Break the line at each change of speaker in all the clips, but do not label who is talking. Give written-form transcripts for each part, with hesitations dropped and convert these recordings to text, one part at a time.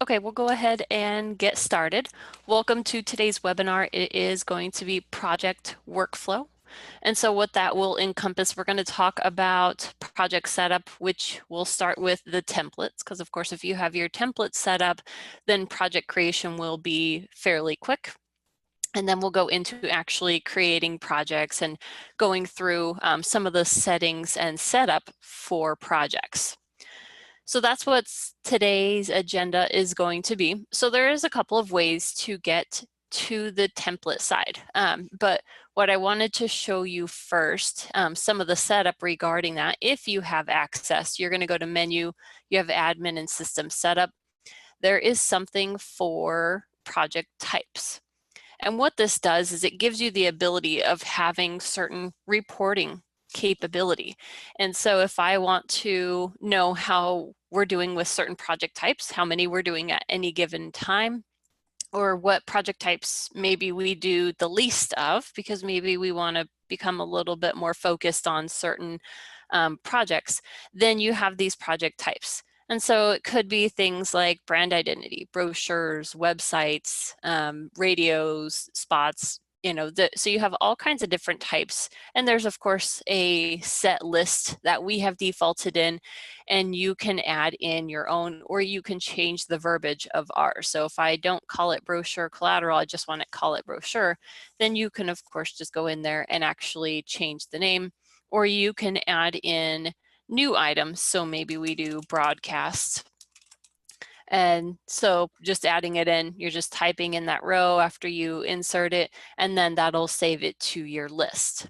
Okay, we'll go ahead and get started. Welcome to today's webinar. It is going to be project workflow. And so what that will encompass, we're going to talk about project setup, which will start with the templates, because of course, if you have your template set up, then project creation will be fairly quick. And then we'll go into actually creating projects and going through some of the settings and setup for projects. So that's what today's agenda is going to be. So there is a couple of ways to get to the template side. But what I wanted to show you first, some of the setup regarding that. If you have access, you're going to go to menu, you have admin and system setup. There is something for project types. And what this does is it gives you the ability of having certain reporting capability. And so if I want to know how we're doing with certain project types, how many we're doing at any given time, or what project types maybe we do the least of, because maybe we want to become a little bit more focused on certain projects, then you have these project types. And so it could be things like brand identity, brochures, websites, radios, spots, so you have all kinds of different types. And there's of course a set list that we have defaulted in, and you can add in your own, or you can change the verbiage of ours. So if I don't call it brochure collateral, I just want to call it brochure, then you can of course just go in there and actually change the name, or you can add in new items. So maybe we do broadcast. And so just adding it in, you're just typing in that row after you insert it, and then that'll save it to your list.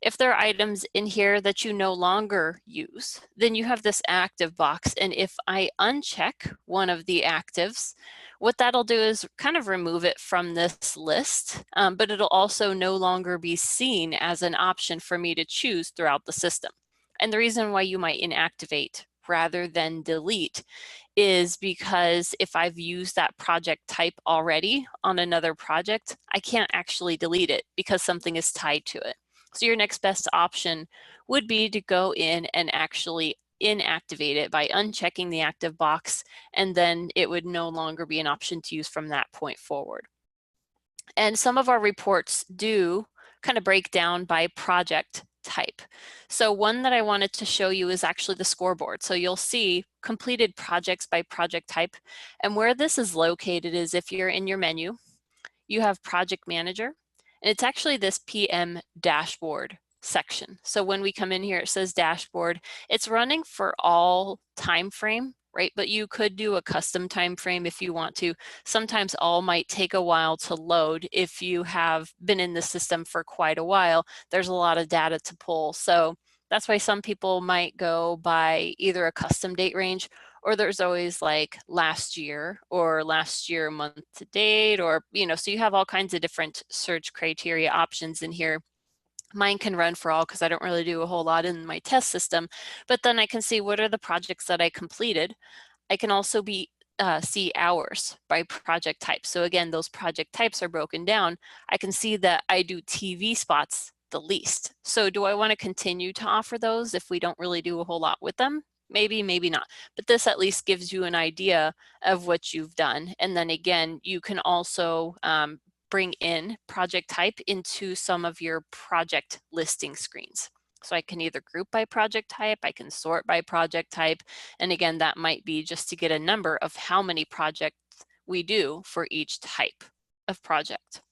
If there are items in here that you no longer use, then you have this active box. And if I uncheck one of the actives, what that'll do is kind of remove it from this list, but it'll also no longer be seen as an option for me to choose throughout the system. And the reason why you might inactivate rather than delete is because if I've used that project type already on another project, I can't actually delete it because something is tied to it. So your next best option would be to go in and actually inactivate it by unchecking the active box, and then it would no longer be an option to use from that point forward. And some of our reports do kind of break down by project type. So one that I wanted to show you is actually the scoreboard. So you'll see completed projects by project type. And where this is located is if you're in your menu, you have project manager, and it's actually this PM dashboard section. So when we come in here, it says dashboard. It's running for all time frame, right? But you could do a custom time frame if you want to. Sometimes all might take a while to load. If you have been in the system for quite a while, there's a lot of data to pull. So that's why some people might go by either a custom date range, or there's always like last year or last year month to date, or, so you have all kinds of different search criteria options in here. Mine can run for all because I don't really do a whole lot in my test system, but then I can see what are the projects that I completed. I can also see hours by project type. So again, those project types are broken down. I can see that I do TV spots the least. So do I want to continue to offer those if we don't really do a whole lot with them? Maybe, maybe not. But this at least gives you an idea of what you've done. And then again, you can also bring in project type into some of your project listing screens. So I can either group by project type, I can sort by project type. And again, that might be just to get a number of how many projects we do for each type of project.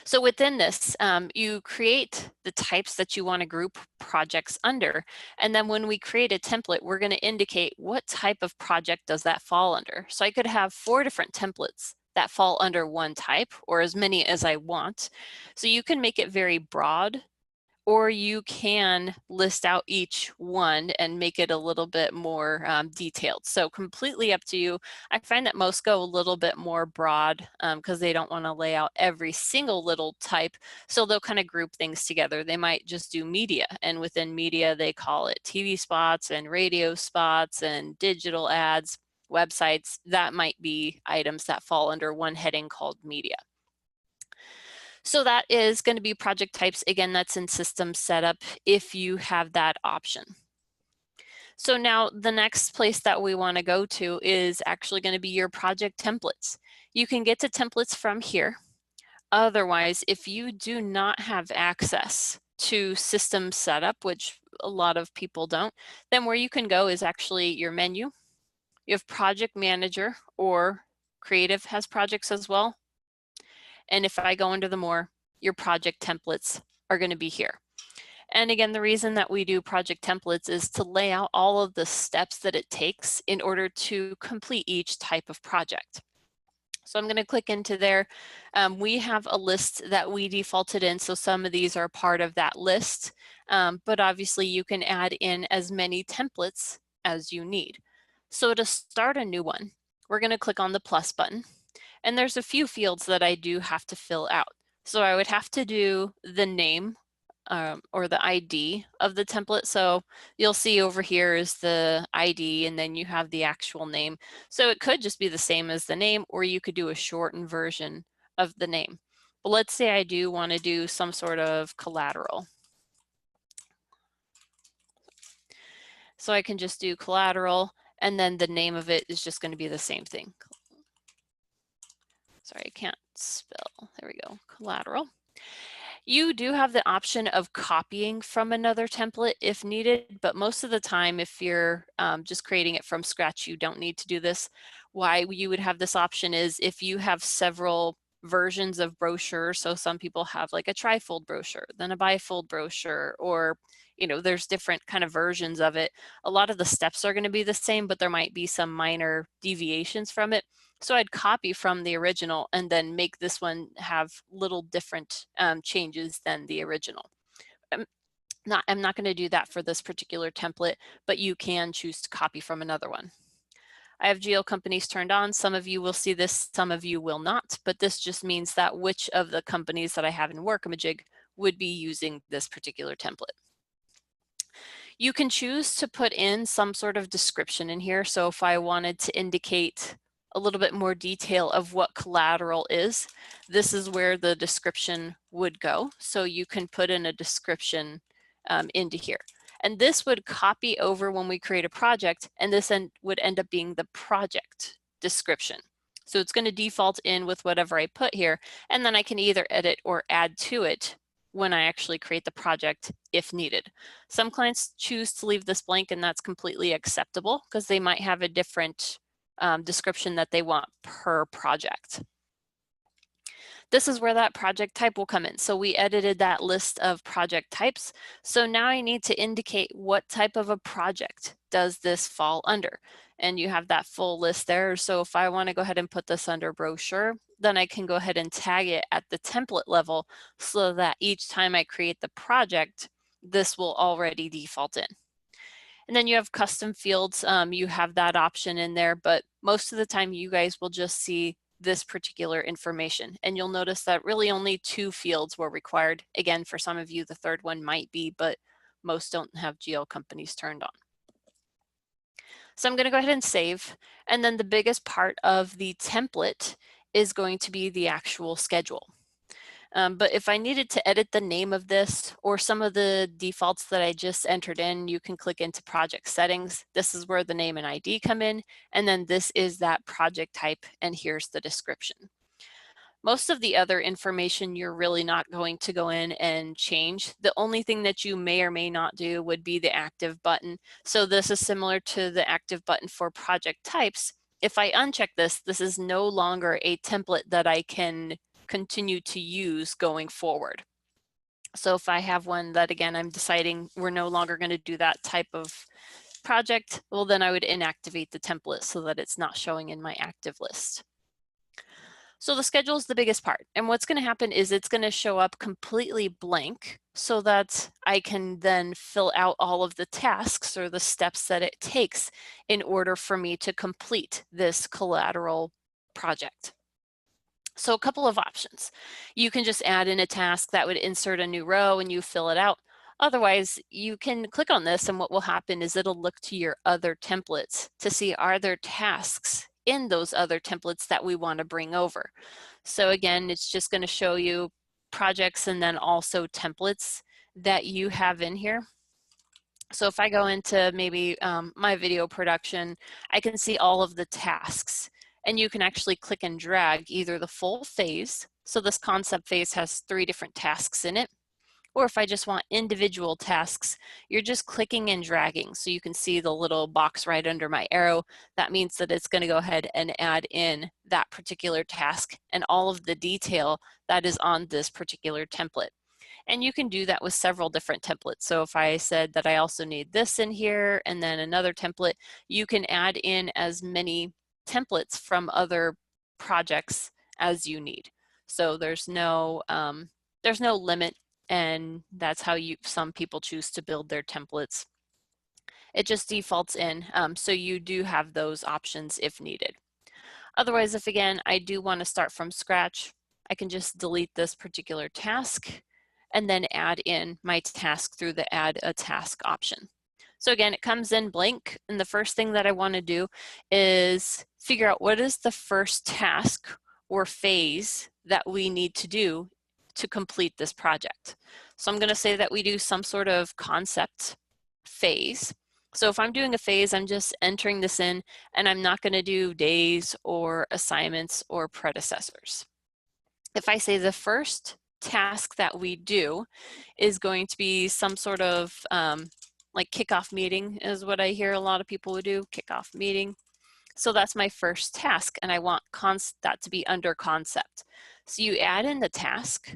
So within this, you create the types that you want to group projects under. And then when we create a template, we're going to indicate what type of project does that fall under. So I could have 4 different templates that fall under one type, or as many as I want. So you can make it very broad, or you can list out each one and make it a little bit more detailed. So completely up to you. I find that most go a little bit more broad because they don't want to lay out every single little type. So they'll kind of group things together. They might just do media, and within media, they call it TV spots and radio spots and digital ads, websites. That might be items that fall under one heading called media. So that is going to be project types. Again, that's in system setup if you have that option. So now the next place that we want to go to is actually going to be your project templates. You can get to templates from here. Otherwise, if you do not have access to system setup, which a lot of people don't, then where you can go is actually your menu. You have project manager, or creative has projects as well. And if I go into the more, your project templates are going to be here. And again, the reason that we do project templates is to lay out all of the steps that it takes in order to complete each type of project. So I'm going to click into there. We have a list that we defaulted in, so some of these are part of that list, but obviously you can add in as many templates as you need. So to start a new one, we're going to click on the plus button, and there's a few fields that I do have to fill out. So I would have to do the name or the ID of the template. So you'll see over here is the ID, and then you have the actual name. So it could just be the same as the name, or you could do a shortened version of the name. But let's say I do want to do some sort of collateral. So I can just do collateral, and then the name of it is just going to be the same thing. Sorry, I can't spell. There we go, collateral. You do have the option of copying from another template if needed, but most of the time, if you're just creating it from scratch, you don't need to do this. Why you would have this option is if you have several versions of brochures. So some people have like a trifold brochure, then a bifold brochure, or there's different kind of versions of it. A lot of the steps are going to be the same, but there might be some minor deviations from it. So I'd copy from the original and then make this one have little different changes than the original. I'm not going to do that for this particular template, but you can choose to copy from another one. I have geo companies turned on. Some of you will see this, some of you will not, but this just means that which of the companies that I have in Workamajig would be using this particular template. You can choose to put in some sort of description in here. So if I wanted to indicate a little bit more detail of what collateral is, this is where the description would go. So you can put in a description into here. And this would copy over when we create a project, and this would end up being the project description. So it's going to default in with whatever I put here, and then I can either edit or add to it when I actually create the project if needed. Some clients choose to leave this blank, and that's completely acceptable because they might have a different description that they want per project. This is where that project type will come in. So we edited that list of project types. So now I need to indicate what type of a project does this fall under. And you have that full list there. So if I want to go ahead and put this under brochure, then I can go ahead and tag it at the template level so that each time I create the project, this will already default in. And then you have custom fields. You have that option in there, but most of the time you guys will just see this particular information. And you'll notice that really only 2 fields were required. Again, for some of you, the third one might be, but most don't have geo companies turned on. So I'm going to go ahead and save. And then the biggest part of the template is going to be the actual schedule. But if I needed to edit the name of this or some of the defaults that I just entered in, you can click into project settings. This is where the name and ID come in. And then this is that project type. And here's the description. Most of the other information you're really not going to go in and change. The only thing that you may or may not do would be the active button. So this is similar to the active button for project types. If I uncheck this, this is no longer a template that I can continue to use going forward. So if I have one that, again, I'm deciding we're no longer going to do that type of project, well, then I would inactivate the template so that it's not showing in my active list. So the schedule is the biggest part. And what's going to happen is it's going to show up completely blank so that I can then fill out all of the tasks or the steps that it takes in order for me to complete this collateral project. So a couple of options. You can just add in a task that would insert a new row and you fill it out. Otherwise, you can click on this and what will happen is it'll look to your other templates to see are there tasks in those other templates that we want to bring over. So again, it's just going to show you projects and then also templates that you have in here. So if I go into maybe my video production, I can see all of the tasks, and you can actually click and drag either the full phase. So this concept phase has 3 different tasks in it. Or if I just want individual tasks, you're just clicking and dragging. So you can see the little box right under my arrow. That means that it's going to go ahead and add in that particular task and all of the detail that is on this particular template. And you can do that with several different templates. So if I said that I also need this in here and then another template, you can add in as many templates from other projects as you need. So there's no limit, and that's how some people choose to build their templates. It just defaults in, so you do have those options if needed. Otherwise, if again, I do want to start from scratch, I can just delete this particular task and then add in my task through the add a task option. So again, it comes in blank, and the first thing that I want to do is figure out what is the first task or phase that we need to do to complete this project. So I'm going to say that we do some sort of concept phase. So if I'm doing a phase, I'm just entering this in, and I'm not going to do days or assignments or predecessors. If I say the first task that we do is going to be some sort of like kickoff meeting is what I hear a lot of people would do, kickoff meeting. So that's my first task, and I want that to be under concept. So you add in the task,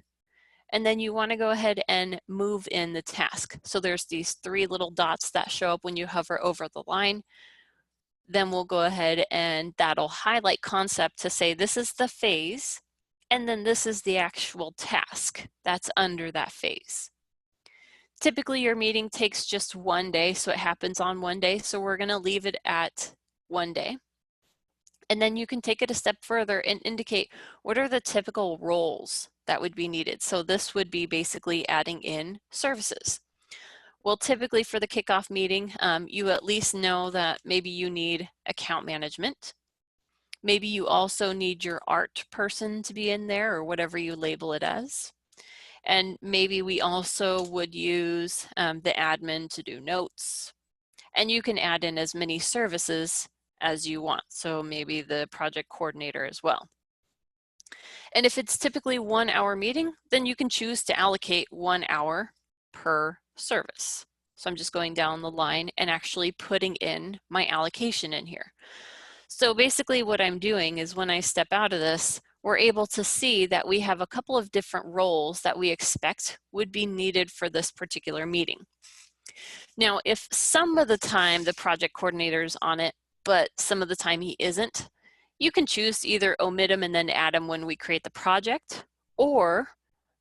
and then you want to go ahead and move in the task. So there's these 3 little dots that show up when you hover over the line. Then we'll go ahead and that'll highlight concept to say this is the phase, and then this is the actual task that's under that phase. Typically your meeting takes just 1 day, so it happens on 1 day. So we're going to leave it at 1 day. And then you can take it a step further and indicate what are the typical roles that would be needed. So this would be basically adding in services. Well, typically for the kickoff meeting, you at least know that maybe you need account management. Maybe you also need your art person to be in there, or whatever you label it as. And maybe we also would use the admin to do notes. And you can add in as many services as you want. So maybe the project coordinator as well. And if it's typically 1 hour meeting, then you can choose to allocate 1 hour per service. So I'm just going down the line and actually putting in my allocation in here. So basically what I'm doing is when I step out of this, we're able to see that we have a couple of different roles that we expect would be needed for this particular meeting. Now, if some of the time the project coordinator is on it, but some of the time he isn't, you can choose to either omit him and then add him when we create the project, or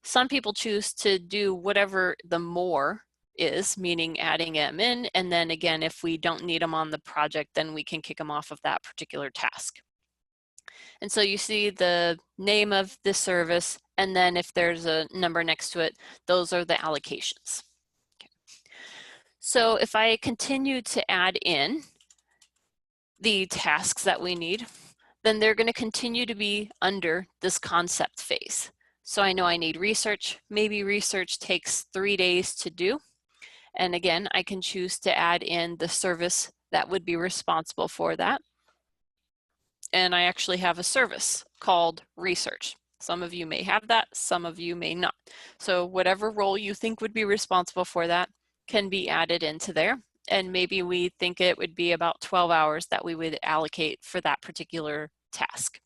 some people choose to do whatever the more is, meaning adding him in, and then again, if we don't need him on the project, then we can kick him off of that particular task. And so you see the name of the service, and then if there's a number next to it, those are the allocations. Okay. So if I continue to add in the tasks that we need, then they're going to continue to be under this concept phase. So I know I need research. Maybe research takes 3 days to do. And again, I can choose to add in the service that would be responsible for that. And I actually have a service called research. Some of you may have that, some of you may not. So whatever role you think would be responsible for that can be added into there. And maybe we think it would be about 12 hours that we would allocate for that particular task.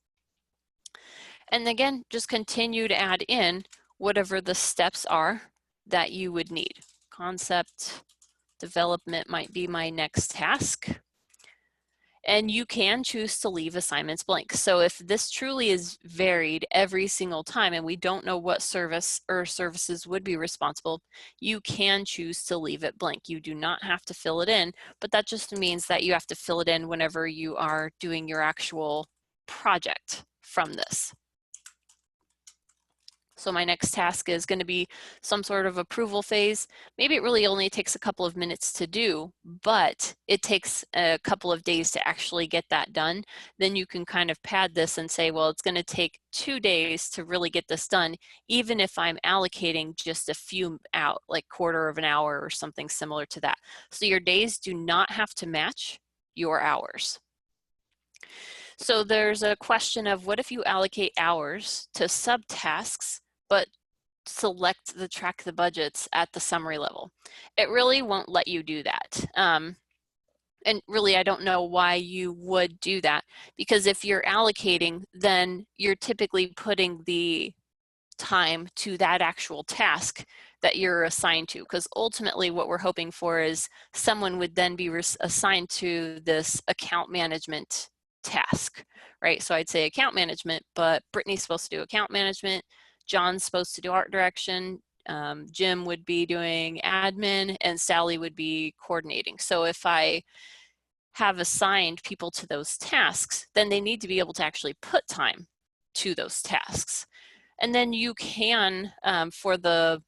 And again, just continue to add in whatever the steps are that you would need. Concept development might be my next task. And you can choose to leave assignments blank. So if this truly is varied every single time and we don't know what service or services would be responsible, you can choose to leave it blank. You do not have to fill it in, but that just means that you have to fill it in whenever you are doing your actual project from this. So my next task is going to be some sort of approval phase. Maybe it really only takes a couple of minutes to do, but it takes a couple of days to actually get that done. Then you can kind of pad this and say, well, it's going to take 2 days to really get this done, even if I'm allocating just a few out, like quarter of an hour or something similar to that. So your days do not have to match your hours. So there's a question of what if you allocate hours to subtasks, but select the track the budgets at the summary level? It really won't let you do that. And really, I don't know why you would do that, because if you're allocating, then you're typically putting the time to that actual task that you're assigned to, because ultimately what we're hoping for is someone would then be assigned to this account management task, right? So I'd say account management, but Brittany's supposed to do account management, John's supposed to do art direction, Jim would be doing admin, and Sally would be coordinating. So if I have assigned people to those tasks, then they need to be able to actually put time to those tasks. And then you can, for the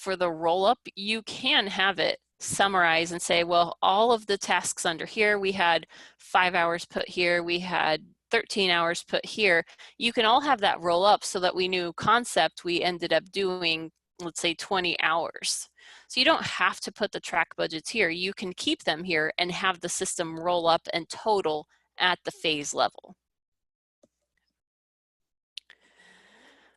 roll-up, you can have it summarize and say, well, all of the tasks under here, we had 5 hours put here, we had 13 hours put here. You can all have that roll up so that we knew concept we ended up doing, let's say 20 hours. So you don't have to put the track budgets here. You can keep them here and have the system roll up and total at the phase level.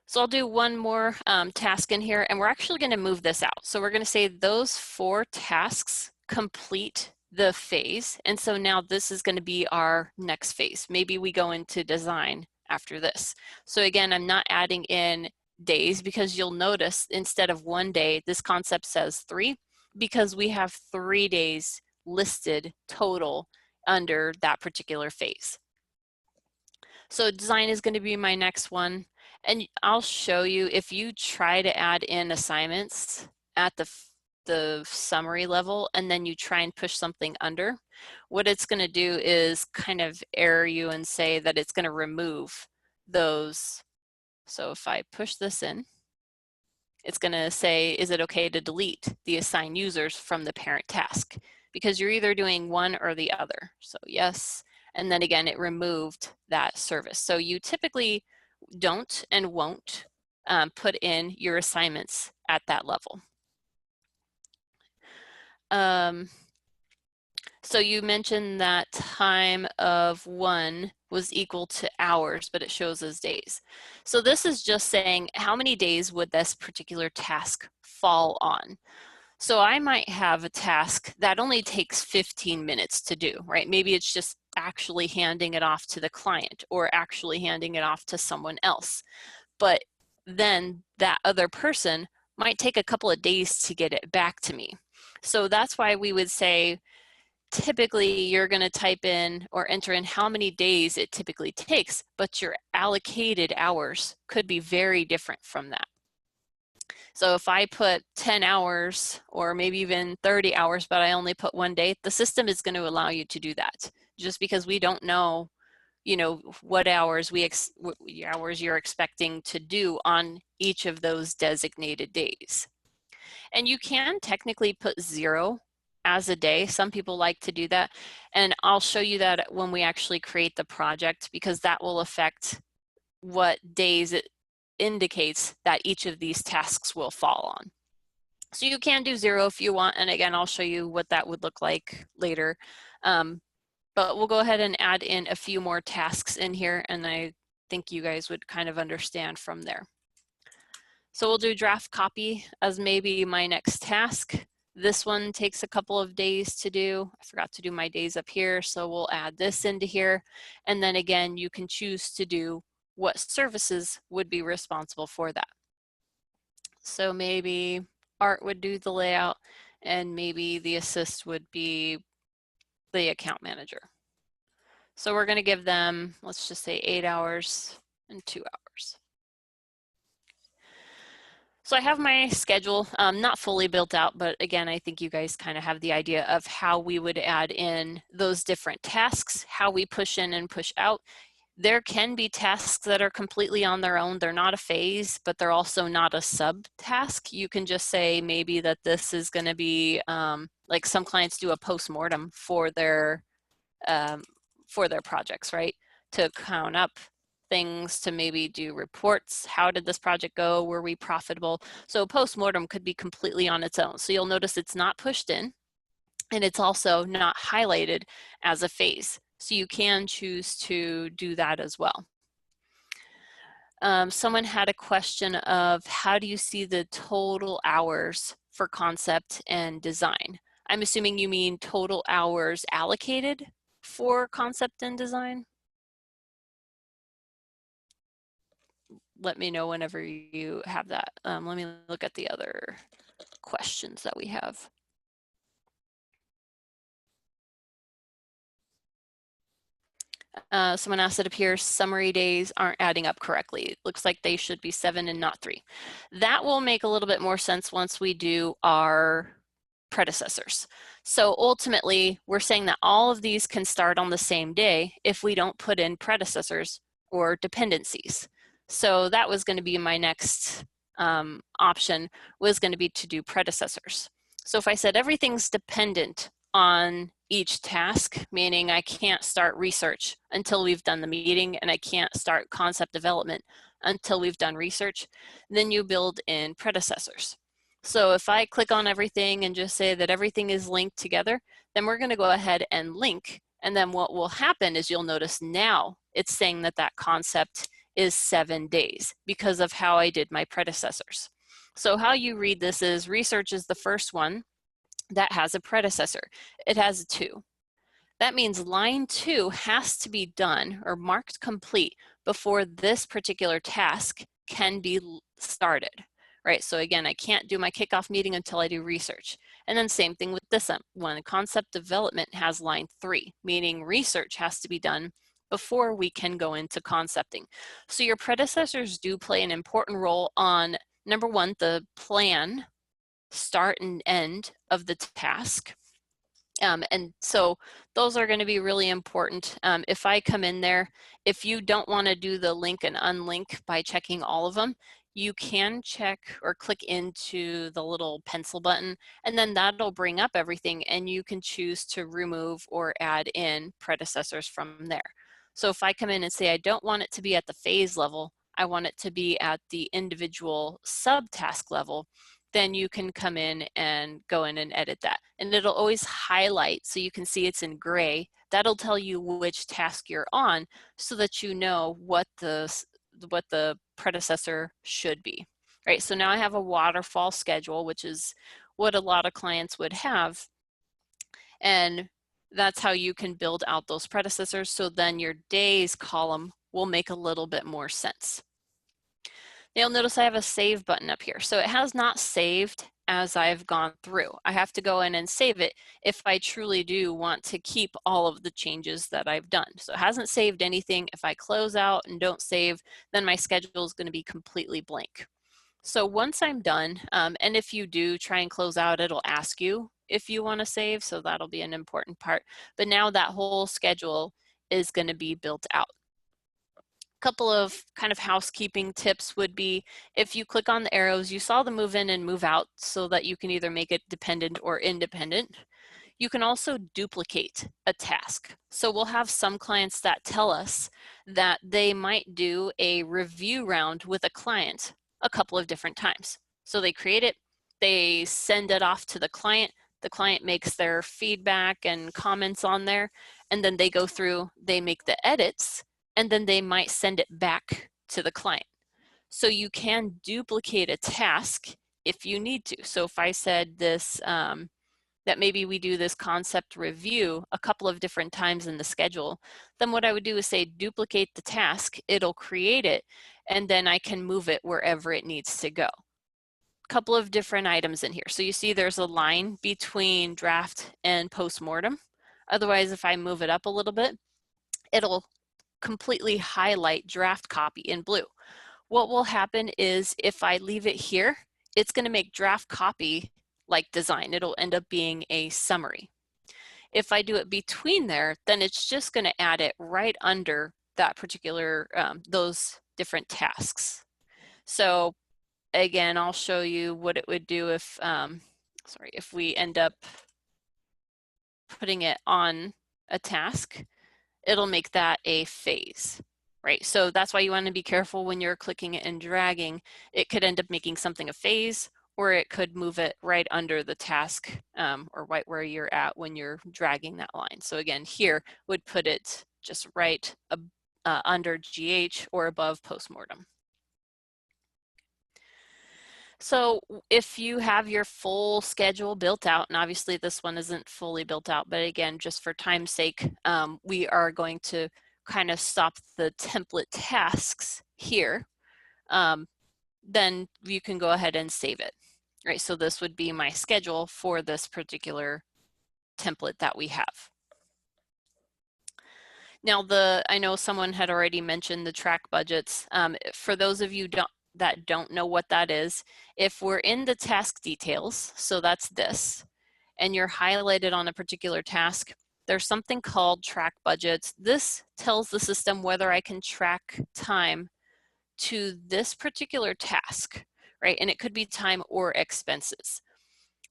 So I'll do one more task in here, and we're actually going to move this out. So we're going to say those 4 tasks complete the phase. And so now this is going to be our next phase. Maybe we go into design after this. So again, I'm not adding in days, because you'll notice instead of 1 day, this concept says 3, because we have 3 days listed total under that particular phase. So design is going to be my next one. And I'll show you, if you try to add in assignments at the summary level and then you try and push something under, what it's going to do is kind of error you and say that it's going to remove those. So if I push this in, it's going to say, is it okay to delete the assigned users from the parent task? Because you're either doing one or the other. So yes, and then again, it removed that service. So you typically don't and won't put in your assignments at that level. So you mentioned that time of 1 was equal to hours, but it shows as days. So this is just saying how many days would this particular task fall on. So I might have a task that only takes 15 minutes to do, right? Maybe it's just actually handing it off to the client or actually handing it off to someone else. But then that other person might take a couple of days to get it back to me. So that's why we would say, typically you're going to type in or enter in how many days it typically takes, but your allocated hours could be very different from that. So if I put 10 hours or maybe even 30 hours, but I only put 1 day, the system is going to allow you to do that, just because we don't know, you know, what hours hours you're expecting to do on each of those designated days. And you can technically put 0 as a day. Some people like to do that. And I'll show you that when we actually create the project, because that will affect what days it indicates that each of these tasks will fall on. So you can do 0 if you want. And again, I'll show you what that would look like later. But we'll go ahead and add in a few more tasks in here, and I think you guys would kind of understand from there. So we'll do draft copy as maybe my next task. This one takes a couple of days to do. I forgot to do my days up here, so we'll add this into here. And then again, you can choose to do what services would be responsible for that. So maybe Art would do the layout, and maybe the assist would be the account manager. So we're going to give them, let's just say 8 hours and 2 hours. So I have my schedule, not fully built out, but again, I think you guys kind of have the idea of how we would add in those different tasks, how we push in and push out. There can be tasks that are completely on their own. They're not a phase, but they're also not a subtask. You can just say maybe that this is going to be like some clients do a postmortem for their projects, right? To count up things, to maybe do reports. How did this project go? Were we profitable? So postmortem could be completely on its own. So you'll notice it's not pushed in, and it's also not highlighted as a phase. So you can choose to do that as well. Someone had a question of how do you see the total hours for concept and design? I'm assuming you mean total hours allocated for concept and design. Let me know whenever you have that. Let me look at the other questions that we have. Someone asked, it appears summary days aren't adding up correctly. It looks like they should be 7 and not 3. That will make a little bit more sense once we do our predecessors. So ultimately, we're saying that all of these can start on the same day if we don't put in predecessors or dependencies. So that was going to be my next option, was going to be to do predecessors. So if I said everything's dependent on each task, meaning I can't start research until we've done the meeting, and I can't start concept development until we've done research, then you build in predecessors. So if I click on everything and just say that everything is linked together, then we're going to go ahead and link. And then what will happen is you'll notice now it's saying that that concept is 7 days because of how I did my predecessors. So how you read this is research is the first one that has a predecessor. It has a 2. That means line 2 has to be done or marked complete before this particular task can be started, right? So again, I can't do my kickoff meeting until I do research. And then same thing with this one. Concept development has line 3, meaning research has to be done before we can go into concepting. So your predecessors do play an important role on, number 1, the plan, start and end of the task. And so those are going to be really important. If I come in there, if you don't want to do the link and unlink by checking all of them, you can check or click into the little pencil button, and then that'll bring up everything, and you can choose to remove or add in predecessors from there. So if I come in and say I don't want it to be at the phase level, I want it to be at the individual subtask level, then you can come in and go in and edit that. And it'll always highlight so you can see it's in gray. That'll tell you which task you're on so that you know what the predecessor should be. Right, so now I have a waterfall schedule, which is what a lot of clients would have. And that's how you can build out those predecessors. So then your days column will make a little bit more sense. You'll notice I have a save button up here. So it has not saved as I've gone through. I have to go in and save it if I truly do want to keep all of the changes that I've done. So it hasn't saved anything. If I close out and don't save, then my schedule is going to be completely blank. So once I'm done, and if you do try and close out, it'll ask you if you want to save. So that'll be an important part. But now that whole schedule is going to be built out. Couple of kind of housekeeping tips would be, if you click on the arrows, you saw the move in and move out so that you can either make it dependent or independent. You can also duplicate a task. So we'll have some clients that tell us that they might do a review round with a client a couple of different times. So they create it, they send it off to the client makes their feedback and comments on there, and then they go through, they make the edits, and then they might send it back to the client. So you can duplicate a task if you need to. So if I said this, that maybe we do this concept review a couple of different times in the schedule, then what I would do is say duplicate the task, it'll create it, and then I can move it wherever it needs to go. Couple of different items in here. So you see there's a line between draft and postmortem. Otherwise, if I move it up a little bit, it'll completely highlight draft copy in blue. What will happen is if I leave it here, it's going to make draft copy like design. It'll end up being a summary. If I do it between there, then it's just going to add it right under that particular, those different tasks. So again, I'll show you what it would do if, if we end up putting it on a task, it'll make that a phase, right? So that's why you want to be careful when you're clicking it and dragging. It could end up making something a phase, or it could move it right under the task, or right where you're at when you're dragging that line. So again, here would put it just right under GH or above postmortem. So if you have your full schedule built out, and obviously this one isn't fully built out, but again, just for time's sake, we are going to kind of stop the template tasks here. Then you can go ahead and save it, right? So this would be my schedule for this particular template that we have. Now, I know someone had already mentioned the track budgets. For those of you that don't know what that is, if we're in the task details, so that's this, and you're highlighted on a particular task, there's something called track budgets. This tells the system whether I can track time to this particular task, right? And it could be time or expenses.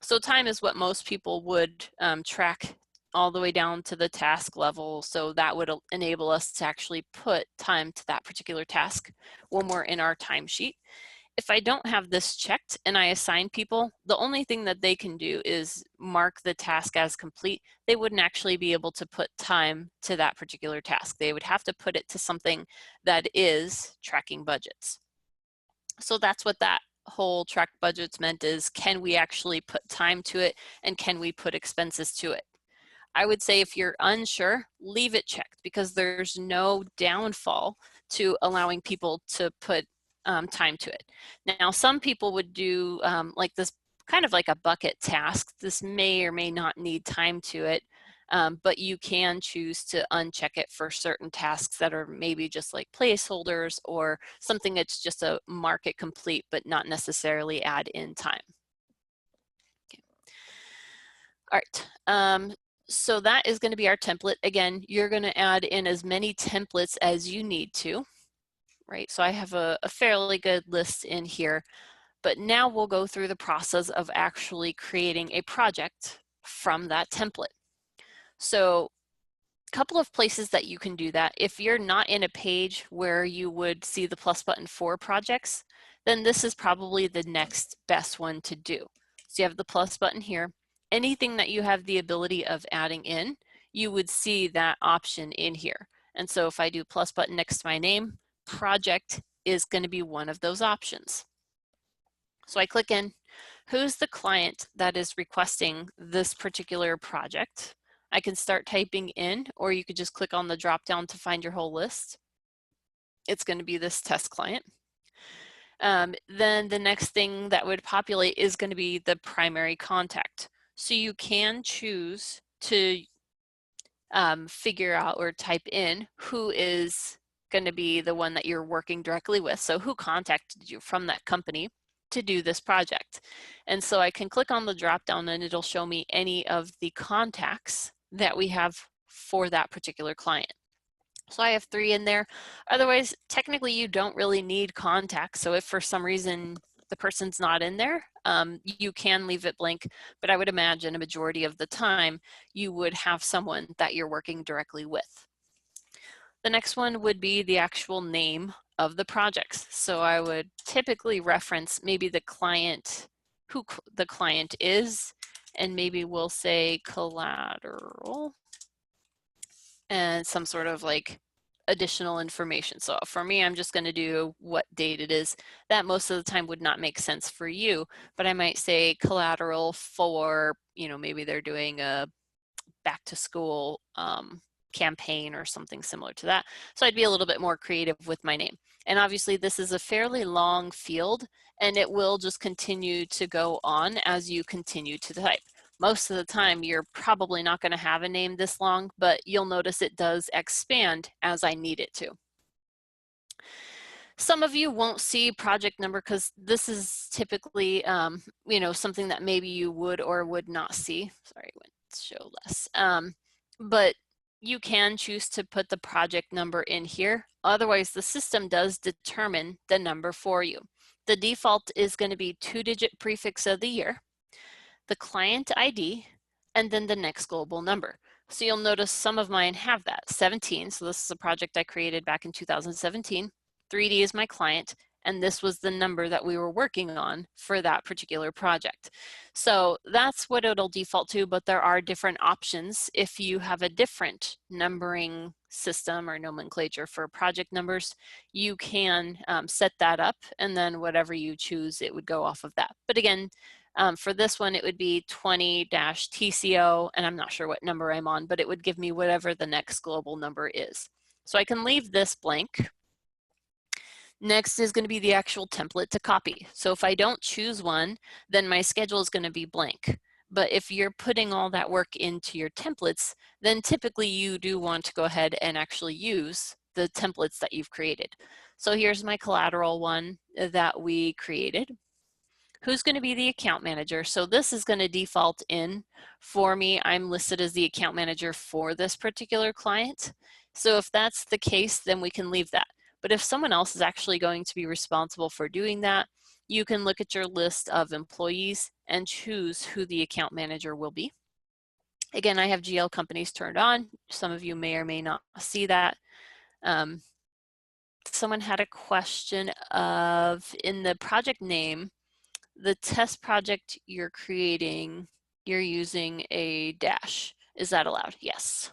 So time is what most people would track all the way down to the task level. So that would enable us to actually put time to that particular task when we're in our timesheet. If I don't have this checked and I assign people, the only thing that they can do is mark the task as complete. They wouldn't actually be able to put time to that particular task. They would have to put it to something that is tracking budgets. So that's what that whole track budgets meant, is can we actually put time to it and can we put expenses to it? I would say if you're unsure, leave it checked, because there's no downfall to allowing people to put time to it. Now, some people would do like this, kind of like a bucket task. This may or may not need time to it, but you can choose to uncheck it for certain tasks that are maybe just like placeholders, or something that's just a mark it complete but not necessarily add in time. Okay. All right. So that is going to be our template. Again, you're going to add in as many templates as you need to, right? So I have a fairly good list in here, but now we'll go through the process of actually creating a project from that template. So a couple of places that you can do that. If you're not in a page where you would see the plus button for projects, then this is probably the next best one to do. So you have the plus button here. Anything that you have the ability of adding in, you would see that option in here. And so if I do plus button next to my name, project is going to be one of those options. So I click in, who's the client that is requesting this particular project? I can start typing in, or you could just click on the drop down to find your whole list. It's going to be this test client. Then the next thing that would populate is going to be the primary contact. So you can choose to figure out or type in who is going to be the one that you're working directly with. So who contacted you from that company to do this project. And so I can click on the drop down and it'll show me any of the contacts that we have for that particular client. So I have 3 in there. Otherwise, technically you don't really need contacts. So if for some reason the person's not in there, you can leave it blank, but I would imagine a majority of the time you would have someone that you're working directly with. The next one would be the actual name of the projects. So I would typically reference maybe the client, who the client is, and maybe we'll say collateral and some sort of like additional information. So for me, I'm just going to do what date it is. That most of the time would not make sense for you, but I might say collateral for, you know, maybe they're doing a back to school campaign or something similar to that. So I'd be a little bit more creative with my name. And obviously this is a fairly long field and it will just continue to go on as you continue to type. Most of the time you're probably not going to have a name this long, but you'll notice it does expand as I need it to. Some of you won't see project number because this is typically, you know, something that maybe you would or would not see. Sorry, I went to show less. But you can choose to put the project number in here. Otherwise, the system does determine the number for you. The default is going to be 2-digit prefix of the year, the client ID, and then the next global number. So you'll notice some of mine have that, 17. So this is a project I created back in 2017. 3D is my client, and this was the number that we were working on for that particular project. So that's what it'll default to, but there are different options. If you have a different numbering system or nomenclature for project numbers, you can set that up, and then whatever you choose, it would go off of that. But again, for this one, it would be 20-TCO, and I'm not sure what number I'm on, but it would give me whatever the next global number is. So I can leave this blank. Next is going to be the actual template to copy. So if I don't choose one, then my schedule is going to be blank. But if you're putting all that work into your templates, then typically you do want to go ahead and actually use the templates that you've created. So here's my collateral one that we created. Who's going to be the account manager? So this is going to default in for me. I'm listed as the account manager for this particular client. So if that's the case, then we can leave that. But if someone else is actually going to be responsible for doing that, you can look at your list of employees and choose who the account manager will be. Again, I have GL companies turned on. Some of you may or may not see that. Someone had a question of, in the project name, the test project you're creating, you're using a dash. Is that allowed? Yes.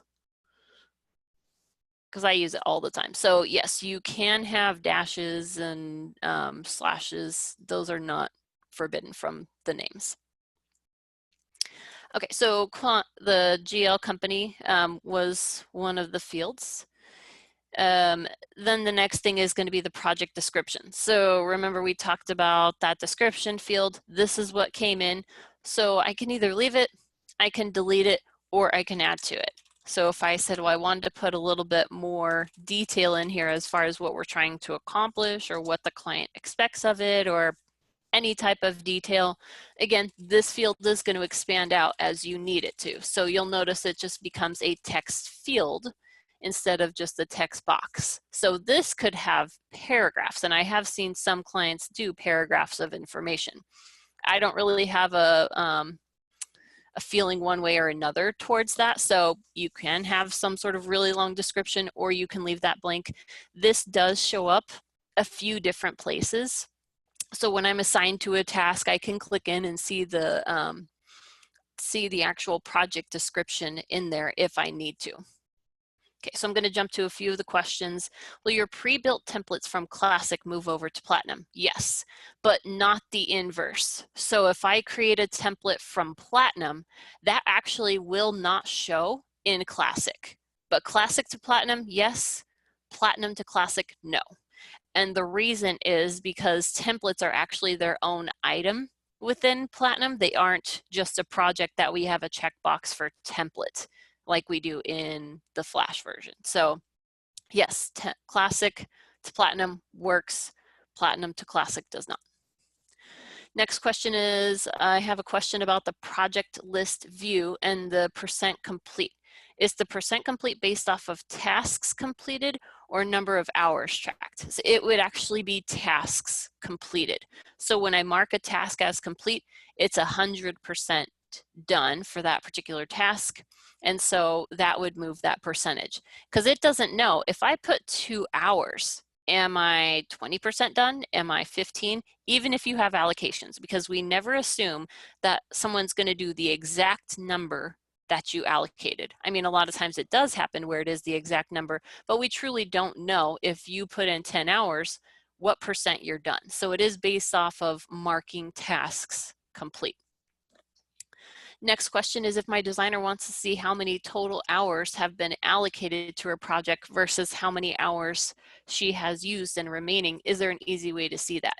Because I use it all the time. So yes, you can have dashes and slashes. Those are not forbidden from the names. Okay, so the GL company was one of the fields. Then the next thing is going to be the project description. So remember we talked about that description field. This is what came in. So I can either leave it, I can delete it, or I can add to it. So if I said, well, I wanted to put a little bit more detail in here as far as what we're trying to accomplish or what the client expects of it or any type of detail, again, this field is going to expand out as you need it to. So you'll notice it just becomes a text field instead of just a text box. So this could have paragraphs, and I have seen some clients do paragraphs of information. I don't really have a feeling one way or another towards that. So you can have some sort of really long description, or you can leave that blank. This does show up a few different places. So when I'm assigned to a task, I can click in and see the actual project description in there if I need to. Okay, so I'm going to jump to a few of the questions. Will your pre-built templates from Classic move over to Platinum? Yes, but not the inverse. So if I create a template from Platinum, that actually will not show in Classic. But Classic to Platinum, yes. Platinum to Classic, no. And the reason is because templates are actually their own item within Platinum. They aren't just a project that we have a checkbox for template like we do in the Flash version. So yes, Classic to Platinum works, Platinum to Classic does not. Next question is, I have a question about the project list view and the percent complete. Is the percent complete based off of tasks completed or number of hours tracked? So it would actually be tasks completed. So when I mark a task as complete, it's 100% done for that particular task. And so that would move that percentage because it doesn't know if I put 2 hours, am I 20% done? Am I 15? Even if you have allocations, because we never assume that someone's going to do the exact number that you allocated. I mean, a lot of times it does happen where it is the exact number, but we truly don't know if you put in 10 hours, what percent you're done. So it is based off of marking tasks complete. Next question is, if my designer wants to see how many total hours have been allocated to her project versus how many hours she has used and remaining, is there an easy way to see that?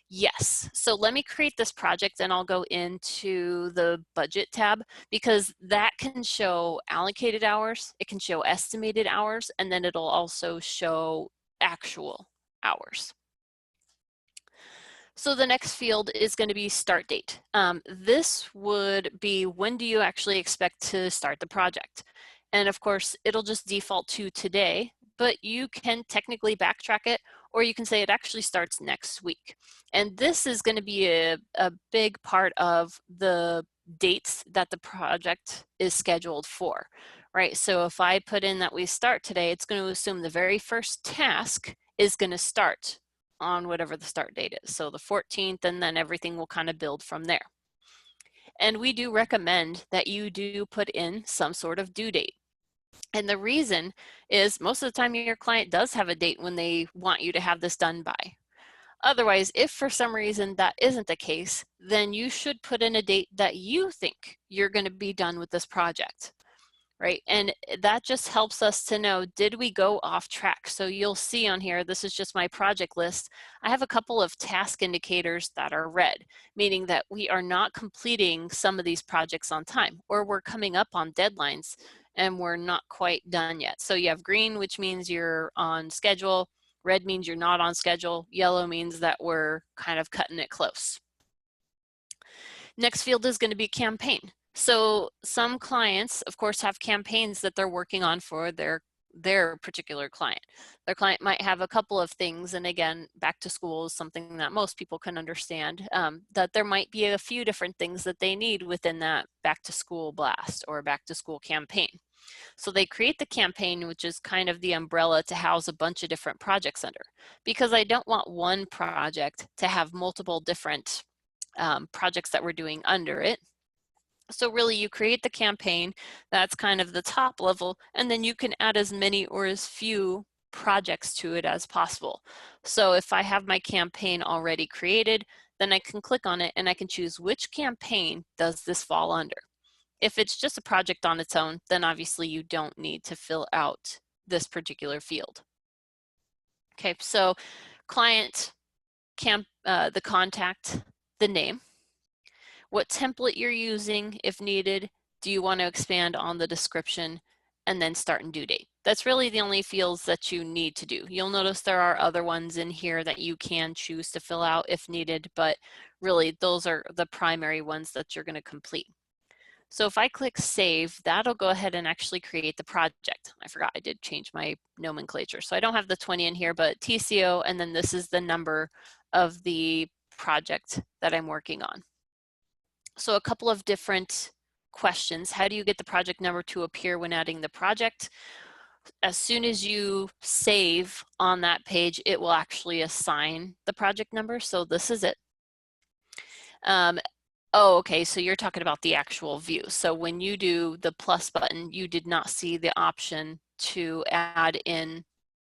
Yes. So let me create this project and I'll go into the budget tab because that can show allocated hours, it can show estimated hours, and then it'll also show actual hours. So the next field is going to be start date. This would be, when do you actually expect to start the project? And of course, it'll just default to today, but you can technically backtrack it, or you can say it actually starts next week. And this is going to be a big part of the dates that the project is scheduled for, right? So if I put in that we start today, it's going to assume the very first task is going to start on whatever the start date is. So the 14th, and then everything will kind of build from there. And we do recommend that you do put in some sort of due date. And the reason is most of the time your client does have a date when they want you to have this done by. Otherwise, if for some reason that isn't the case, then you should put in a date that you think you're going to be done with this project, right? And that just helps us to know, did we go off track? So you'll see on here, this is just my project list. I have a couple of task indicators that are red, meaning that we are not completing some of these projects on time, or we're coming up on deadlines and we're not quite done yet. So you have green, which means you're on schedule. Red means you're not on schedule. Yellow means that we're kind of cutting it close. Next field is going to be campaign. So some clients, of course, have campaigns that they're working on for their particular client. Their client might have a couple of things, and again, back to school is something that most people can understand, that there might be a few different things that they need within that back to school blast or back to school campaign. So they create the campaign, which is kind of the umbrella to house a bunch of different projects under, because I don't want one project to have multiple different projects that we're doing under it. So really you create the campaign, that's kind of the top level, and then you can add as many or as few projects to it as possible. So if I have my campaign already created, then I can click on it and I can choose which campaign does this fall under. If it's just a project on its own, then obviously you don't need to fill out this particular field. Okay, so client, the contact, the name, what template you're using if needed, do you want to expand on the description, and then start and due date. That's really the only fields that you need to do. You'll notice there are other ones in here that you can choose to fill out if needed, but really those are the primary ones that you're going to complete. So if I click save, that'll go ahead and actually create the project. I forgot I did change my nomenclature. So I don't have the 20 in here, but TCO, and then this is the number of the project that I'm working on. So a couple of different questions. How do you get the project number to appear when adding the project? As soon as you save on that page, it will actually assign the project number. So this is it. Oh, okay, so you're talking about the actual view. So when you do the plus button, you did not see the option to add in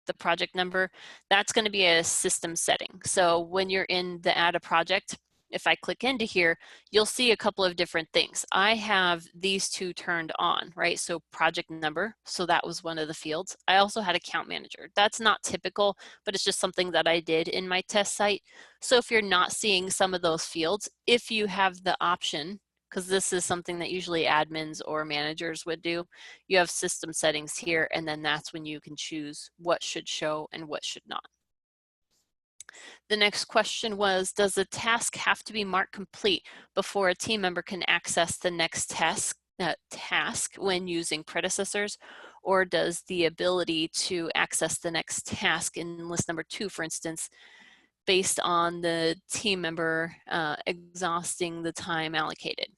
the project number. That's going to be a system setting. So when you're in the add a project, if I click into here, you'll see a couple of different things. I have these two turned on, right? So project number, so that was one of the fields. I also had account manager. That's not typical, but it's just something that I did in my test site. So if you're not seeing some of those fields, if you have the option, because this is something that usually admins or managers would do, you have system settings here, and then that's when you can choose what should show and what should not. The next question was, does the task have to be marked complete before a team member can access the next task when using predecessors, or does the ability to access the next task in list number 2, for instance, based on the team member exhausting the time allocated?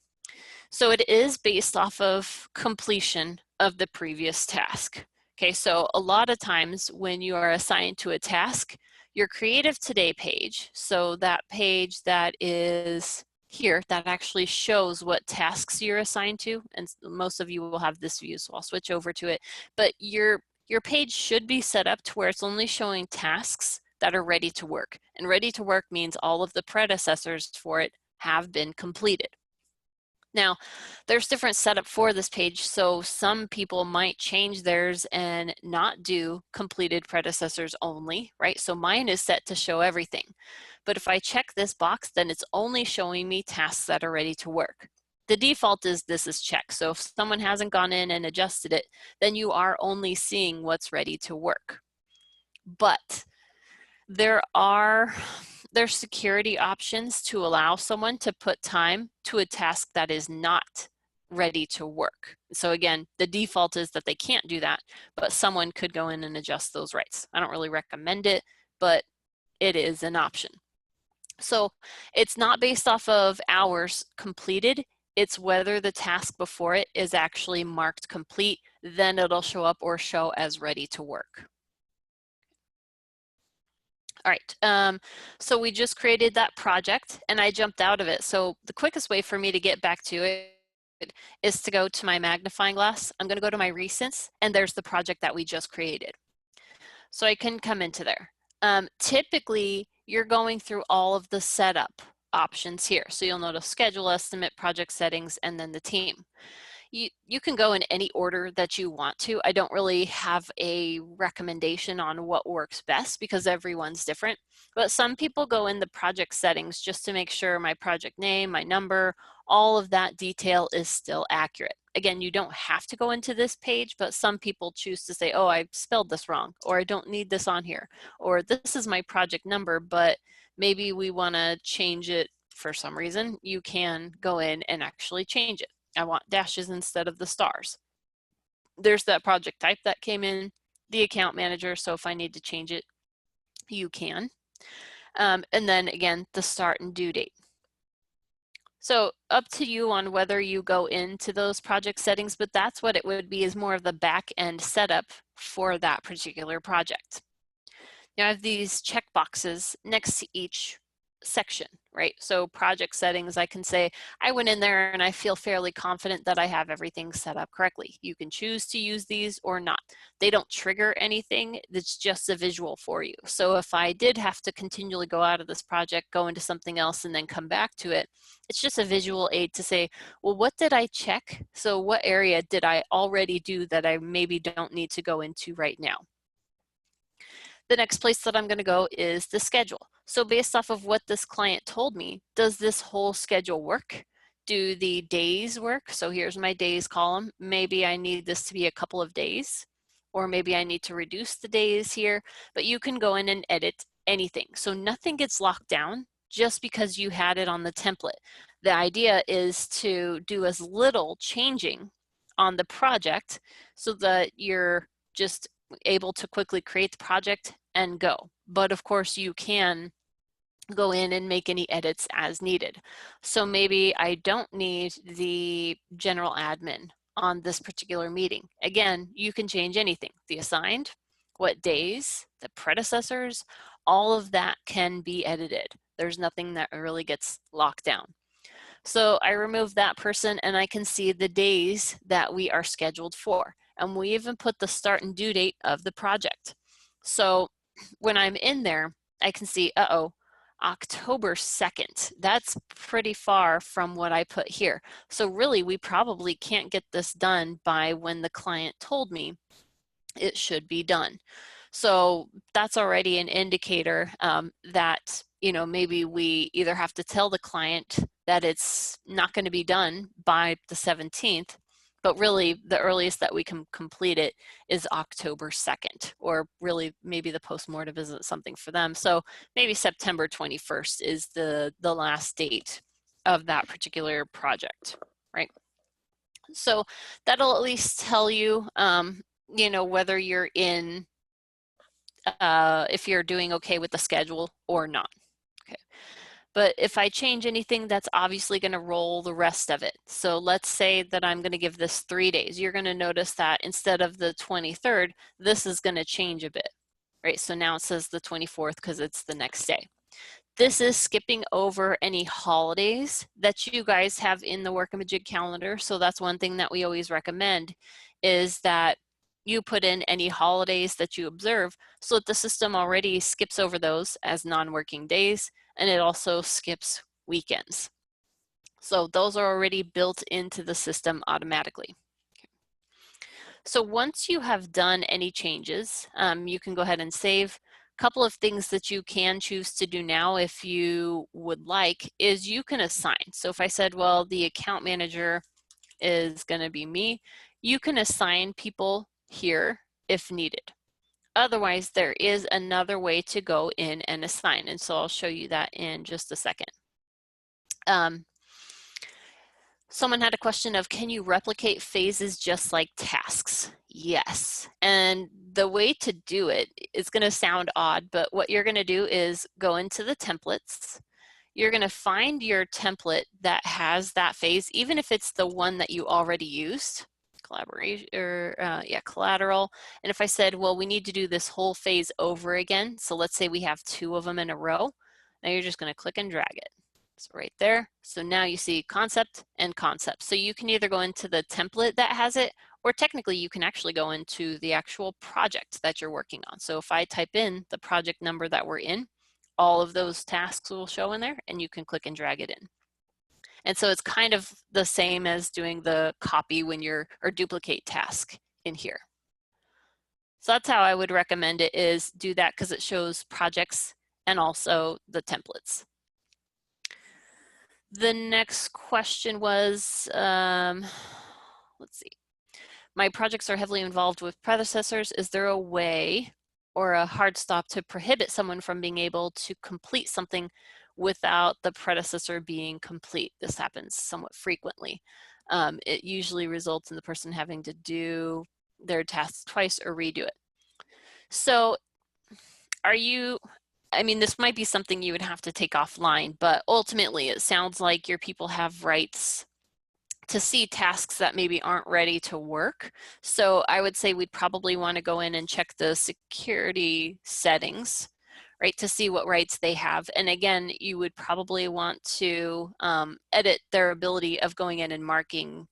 So it is based off of completion of the previous task. Okay, so a lot of times when you are assigned to a task, your Creative Today page, so that page that is here, that actually shows what tasks you're assigned to, and most of you will have this view, so I'll switch over to it. But your page should be set up to where it's only showing tasks that are ready to work. And ready to work means all of the predecessors for it have been completed. Now, there's different setup for this page, so some people might change theirs and not do completed predecessors only, right? So mine is set to show everything. But if I check this box, then it's only showing me tasks that are ready to work. The default is this is checked. So if someone hasn't gone in and adjusted it, then you are only seeing what's ready to work. But there's security options to allow someone to put time to a task that is not ready to work. So again, the default is that they can't do that, but someone could go in and adjust those rights. I don't really recommend it, but it is an option. So it's not based off of hours completed, it's whether the task before it is actually marked complete, then it'll show up or show as ready to work. All right, so we just created that project and I jumped out of it. So the quickest way for me to get back to it is to go to my magnifying glass. I'm going to go to my recents and there's the project that we just created. So I can come into there. Typically, you're going through all of the setup options here. So you'll notice schedule, estimate, project settings, and then the team. You can go in any order that you want to. I don't really have a recommendation on what works best because everyone's different, but some people go in the project settings just to make sure my project name, my number, all of that detail is still accurate. Again, you don't have to go into this page, but some people choose to say, oh, I spelled this wrong, or I don't need this on here, or this is my project number, but maybe we want to change it for some reason. You can go in and actually change it. I want dashes instead of the stars. There's that project type that came in, the account manager, so if I need to change it, you can. And then again, the start and due date. So up to you on whether you go into those project settings, but that's what it would be, is more of the back end setup for that particular project. Now I have these check boxes next to each section, right? So project settings, I can say, I went in there and I feel fairly confident that I have everything set up correctly. You can choose to use these or not. They don't trigger anything, it's just a visual for you. So if I did have to continually go out of this project, go into something else and then come back to it, it's just a visual aid to say, well, what did I check? So what area did I already do that I maybe don't need to go into right now? The next place that I'm going to go is the schedule. So based off of what this client told me, does this whole schedule work? Do the days work? So here's my days column. Maybe I need this to be a couple of days, or maybe I need to reduce the days here, but you can go in and edit anything. So nothing gets locked down just because you had it on the template. The idea is to do as little changing on the project so that you're just able to quickly create the project and go. But of course you can go in and make any edits as needed. So maybe I don't need the general admin on this particular meeting. Again, you can change anything. The assigned, what days, the predecessors, all of that can be edited. There's nothing that really gets locked down. So I remove that person and I can see the days that we are scheduled for. And we even put the start and due date of the project. So when I'm in there, I can see, October 2nd. That's pretty far from what I put here. So really, we probably can't get this done by when the client told me it should be done. So that's already an indicator that, maybe we either have to tell the client that it's not going to be done by the 17th, but really the earliest that we can complete it is October 2nd, or really maybe the postmortem isn't something for them. So maybe September 21st is the last date of that particular project, right? So that'll at least tell you, whether you're in, if you're doing okay with the schedule or not. Okay. But if I change anything, that's obviously going to roll the rest of it. So let's say that I'm going to give this 3 days. You're going to notice that instead of the 23rd, this is going to change a bit, right? So now it says the 24th because it's the next day. This is skipping over any holidays that you guys have in the Workamajig calendar. So that's one thing that we always recommend, is that you put in any holidays that you observe so that the system already skips over those as non-working days, and it also skips weekends. So those are already built into the system automatically. So once you have done any changes, you can go ahead and save. A couple of things that you can choose to do now, if you would like, is you can assign. So if I said, well, the account manager is going to be me, you can assign people here if needed. Otherwise, there is another way to go in and assign, and so I'll show you that in just a second. Someone had a question of, can you replicate phases just like tasks? Yes. And the way to do it is going to sound odd, but what you're going to do is go into the templates. You're going to find your template that has that phase, even if it's the one that you already used, collaboration, or collateral. And if I said, well, we need to do this whole phase over again, so let's say we have 2 of them in a row, now you're just going to click and drag it. So right there. So now you see concept and concept. So you can either go into the template that has it, or technically you can actually go into the actual project that you're working on. So if I type in the project number that we're in, all of those tasks will show in there, and you can click and drag it in. And so it's kind of the same as doing the copy when you're, or duplicate task in here. So that's how I would recommend it, is do that because it shows projects and also the templates. The next question was, let's see. My projects are heavily involved with predecessors. Is there a way or a hard stop to prohibit someone from being able to complete something without the predecessor being complete? This happens somewhat frequently. It usually results in the person having to do their tasks twice or redo it. So are you, I mean, this might be something you would have to take offline, but ultimately it sounds like your people have rights to see tasks that maybe aren't ready to work. So I would say we'd probably want to go in and check the security settings, right, to see what rights they have. And again, you would probably want to edit their ability of going in and marking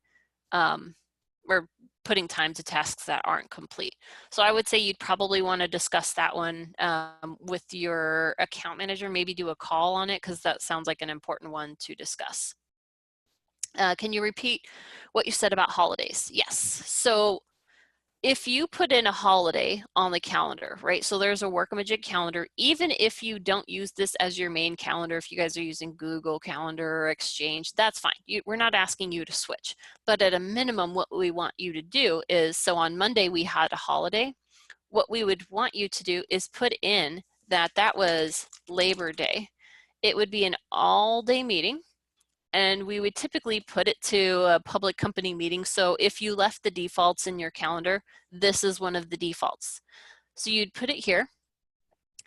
or putting time to tasks that aren't complete. So I would say you'd probably want to discuss that one with your account manager, maybe do a call on it, because that sounds like an important one to discuss. Can you repeat what you said about holidays? Yes. So if you put in a holiday on the calendar, right? So there's a Workamajig calendar, even if you don't use this as your main calendar, if you guys are using Google Calendar or Exchange, that's fine. We're not asking you to switch. But at a minimum, what we want you to do is, so on Monday we had a holiday. What we would want you to do is put in that that was Labor Day. It would be an all-day meeting, and we would typically put it to a public company meeting. So if you left the defaults in your calendar, this is one of the defaults. So you'd put it here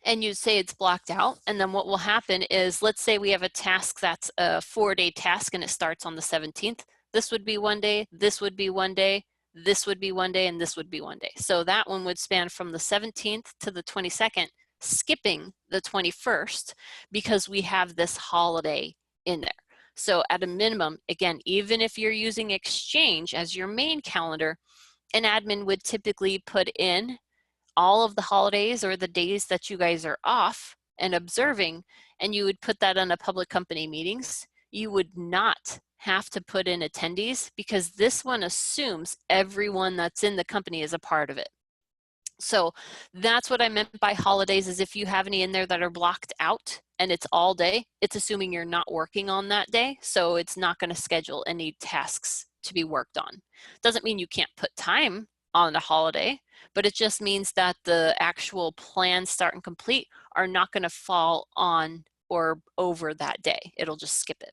and you'd say it's blocked out. And then what will happen is, let's say we have a task that's a 4-day task and it starts on the 17th. This would be 1 day, this would be 1 day, this would be 1 day, and this would be 1 day. So that one would span from the 17th to the 22nd, skipping the 21st because we have this holiday in there. So at a minimum, again, even if you're using Exchange as your main calendar, an admin would typically put in all of the holidays or the days that you guys are off and observing, and you would put that on a public company meetings. You would not have to put in attendees because this one assumes everyone that's in the company is a part of it. So that's what I meant by holidays, is if you have any in there that are blocked out and it's all day, it's assuming you're not working on that day. So it's not going to schedule any tasks to be worked on. Doesn't mean you can't put time on a holiday, but it just means that the actual plan, start, and complete are not going to fall on or over that day. It'll just skip it.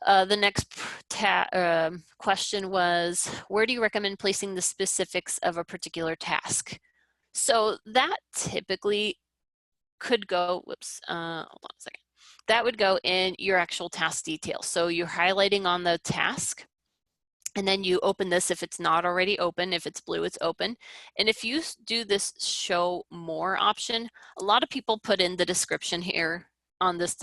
The next question was, where do you recommend placing the specifics of a particular task? So that typically could go, whoops, hold on a second. That would go in your actual task details. So you're highlighting on the task, and then you open this if it's not already open. If it's blue, it's open. And if you do this show more option, a lot of people put in the description here on this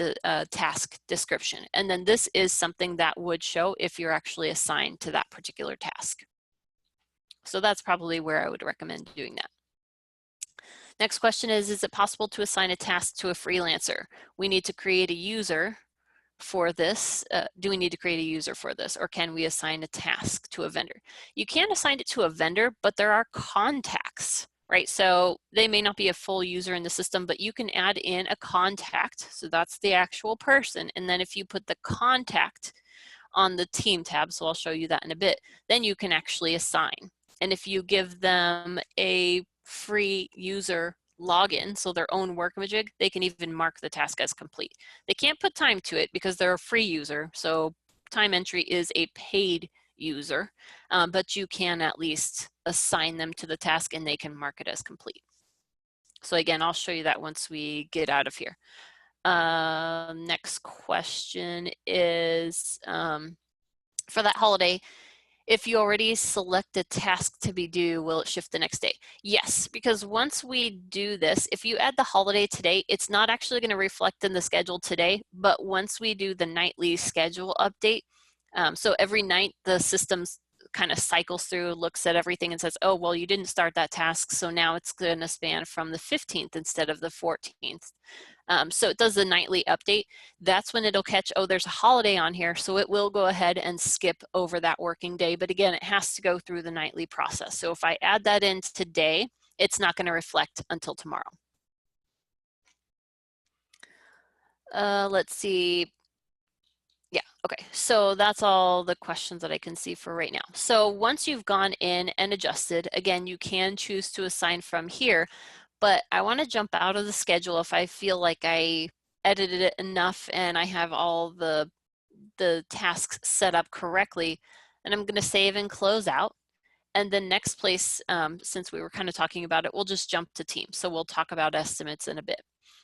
task description. And then this is something that would show if you're actually assigned to that particular task. So that's probably where I would recommend doing that. Next question is it possible to assign a task to a freelancer? We need to create a user for this. Do we need to create a user for this, or can we assign a task to a vendor? You can assign it to a vendor, but there are contacts, right? So they may not be a full user in the system, but you can add in a contact. So that's the actual person. And then if you put the contact on the team tab, so I'll show you that in a bit, then you can actually assign. And if you give them a free user login, so their own Workamajig, they can even mark the task as complete. They can't put time to it because they're a free user, so time entry is a paid user, but you can at least assign them to the task and they can mark it as complete. So again, I'll show you that once we get out of here. Next question is, for that holiday, if you already select a task to be due, will it shift the next day? Yes, because once we do this, if you add the holiday today, it's not actually going to reflect in the schedule today, but once we do the nightly schedule update, so every night the system kind of cycles through, looks at everything and says, oh, well, you didn't start that task, so now it's going to span from the 15th instead of the 14th. So it does the nightly update. That's when it'll catch, oh, there's a holiday on here, so it will go ahead and skip over that working day. But again, it has to go through the nightly process. So if I add that in today, it's not going to reflect until tomorrow. Let's see. Yeah, okay, so that's all the questions that I can see for right now. So once you've gone in and adjusted, again, you can choose to assign from here, but I want to jump out of the schedule if I feel like I edited it enough and I have all the tasks set up correctly, and I'm going to save and close out. And then next place, since we were kind of talking about it, we'll just jump to team. So we'll talk about estimates in a bit.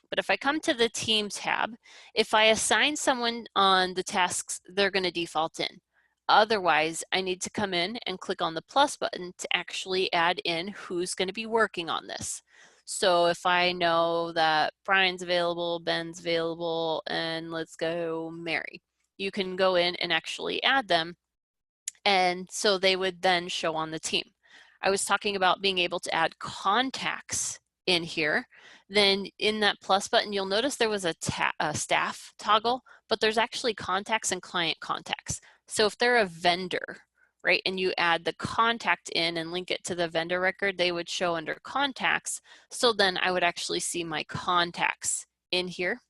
But if I come to the team tab, if I assign someone on the tasks, they're going to default in. Otherwise, I need to come in and click on the plus button to actually add in who's going to be working on this. So if I know that Brian's available, Ben's available, and let's go Mary, you can go in and actually add them. And so they would then show on the team. I was talking about being able to add contacts in here. Then in that plus button, you'll notice there was a staff toggle, but there's actually contacts and client contacts. So if they're a vendor, right, and you add the contact in and link it to the vendor record, they would show under contacts. So then I would actually see my contacts in here.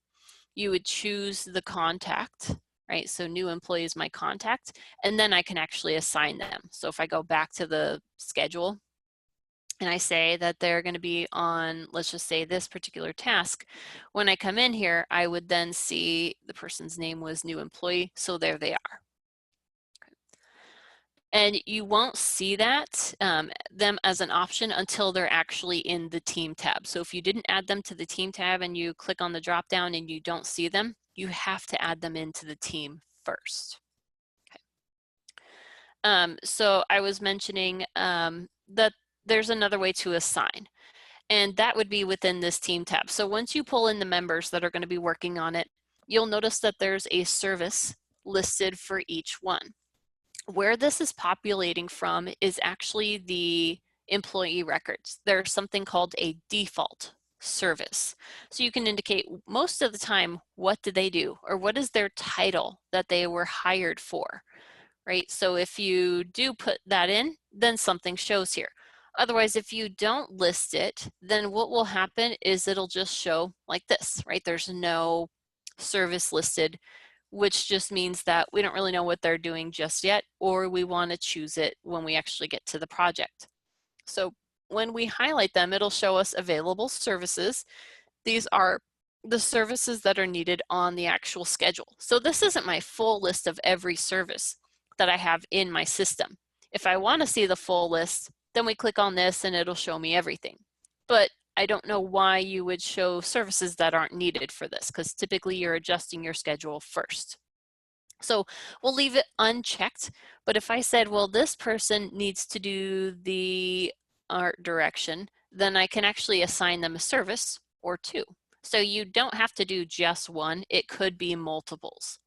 You would choose the contact, right? So new employee is my contact, and then I can actually assign them. So if I go back to the schedule and I say that they're going to be on, let's just say this particular task, when I come in here, I would then see the person's name was new employee. So there they are. And you won't see that, them as an option until they're actually in the team tab. So if you didn't add them to the team tab and you click on the drop down and you don't see them, you have to add them into the team first. Okay. So I was mentioning that there's another way to assign, and that would be within this team tab. So once you pull in the members that are going to be working on it, you'll notice that there's a service listed for each one. Where this is populating from is actually the employee records. There's something called a default service. So you can indicate most of the time, what did they do? Or what is their title that they were hired for, right? So if you do put that in, then something shows here. Otherwise, if you don't list it, then what will happen is it'll just show like this, right? There's no service listed, which just means that we don't really know what they're doing just yet, or we want to choose it when we actually get to the project. So when we highlight them, it'll show us available services. These are the services that are needed on the actual schedule. So this isn't my full list of every service that I have in my system. If I want to see the full list, then we click on this and it'll show me everything. But I don't know why you would show services that aren't needed for this, because typically you're adjusting your schedule first. So we'll leave it unchecked, but if I said, well, this person needs to do the art direction, then I can actually assign them a service or two. So you don't have to do just one, it could be multiples.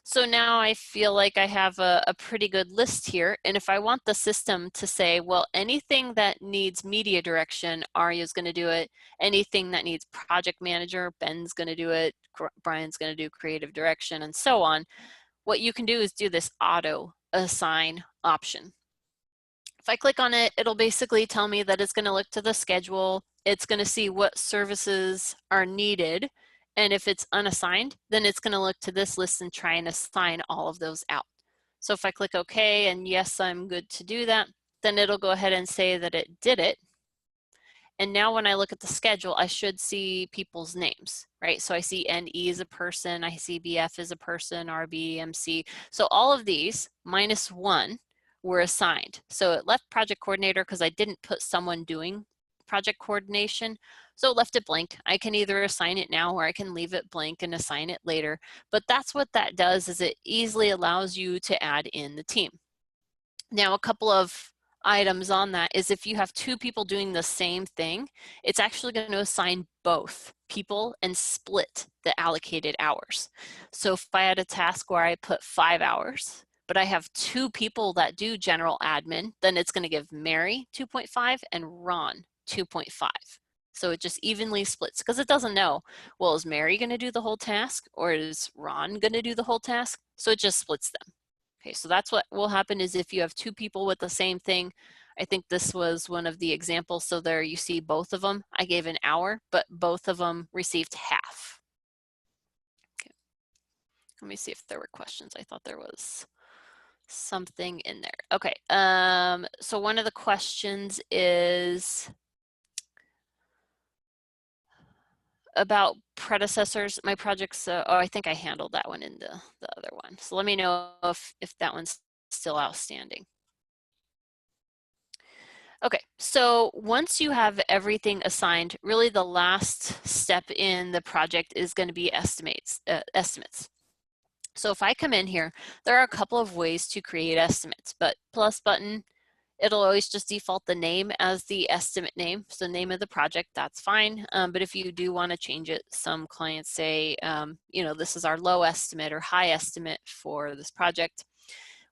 So now I feel like I have a pretty good list here. And if I want the system to say, well, anything that needs media direction, Arya's going to do it. Anything that needs project manager, Ben's going to do it. Brian's going to do creative direction, and so on. What you can do is do this auto assign option. If I click on it, it'll basically tell me that it's going to look to the schedule. It's going to see what services are needed. And if it's unassigned, then it's going to look to this list and try and assign all of those out. So if I click OK, and yes, I'm good to do that, then it'll go ahead and say that it did it. And now when I look at the schedule, I should see people's names, right? So I see NE as a person, I see BF as a person, RB, MC. So all of these -1 were assigned. So it left project coordinator because I didn't put someone doing project coordination. So it left it blank. I can either assign it now or I can leave it blank and assign it later. But that's what that does, is it easily allows you to add in the team. Now, a couple of items on that is if you have two people doing the same thing, it's actually going to assign both people and split the allocated hours. So if I had a task where I put 5 hours, but I have two people that do general admin, then it's going to give Mary 2.5 and Ron 2.5. So it just evenly splits because it doesn't know, well, is Mary going to do the whole task or is Ron going to do the whole task? So it just splits them. Okay, so that's what will happen is if you have two people with the same thing. I think this was one of the examples. So there you see both of them. I gave an hour, but both of them received half. Okay. Let me see if there were questions. I thought there was something in there. Okay, so one of the questions is about predecessors. My projects, oh, I think I handled that one in the other one. So let me know if that one's still outstanding. Okay, so once you have everything assigned, really the last step in the project is going to be estimates. So if I come in here, there are a couple of ways to create estimates, but plus button, it'll always just default the name as the estimate name. So the name of the project, that's fine. But if you do want to change it, some clients say, you know, this is our low estimate or high estimate for this project.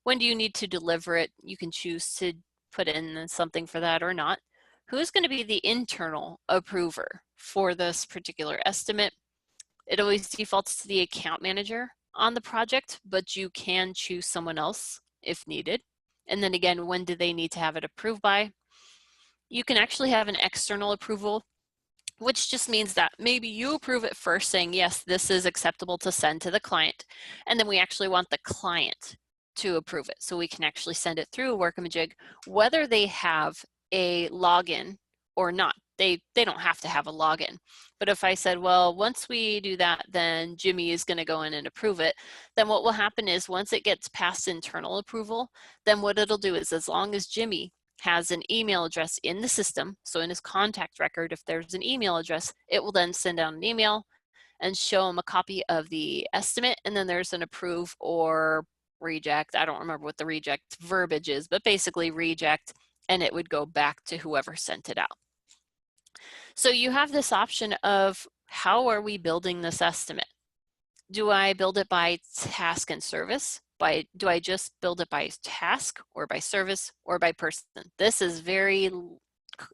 When do you need to deliver it? You can choose to put in something for that or not. Who's going to be the internal approver for this particular estimate? It always defaults to the account manager on the project, but you can choose someone else if needed. And then again, when do they need to have it approved by? You can actually have an external approval, which just means that maybe you approve it first saying, yes, this is acceptable to send to the client. And then we actually want the client to approve it. So we can actually send it through Workamajig, whether they have a login or not. They don't have to have a login. But if I said, well, once we do that, then Jimmy is going to go in and approve it, then what will happen is once it gets past internal approval, then what it'll do is as long as Jimmy has an email address in the system, so in his contact record, if there's an email address, it will then send out an email and show him a copy of the estimate, and then there's an approve or reject. I don't remember what the reject verbiage is, but basically reject, and it would go back to whoever sent it out. So you have this option of how are we building this estimate? Do I build it by task and service? Do I just build it by task or by service or by person? This is very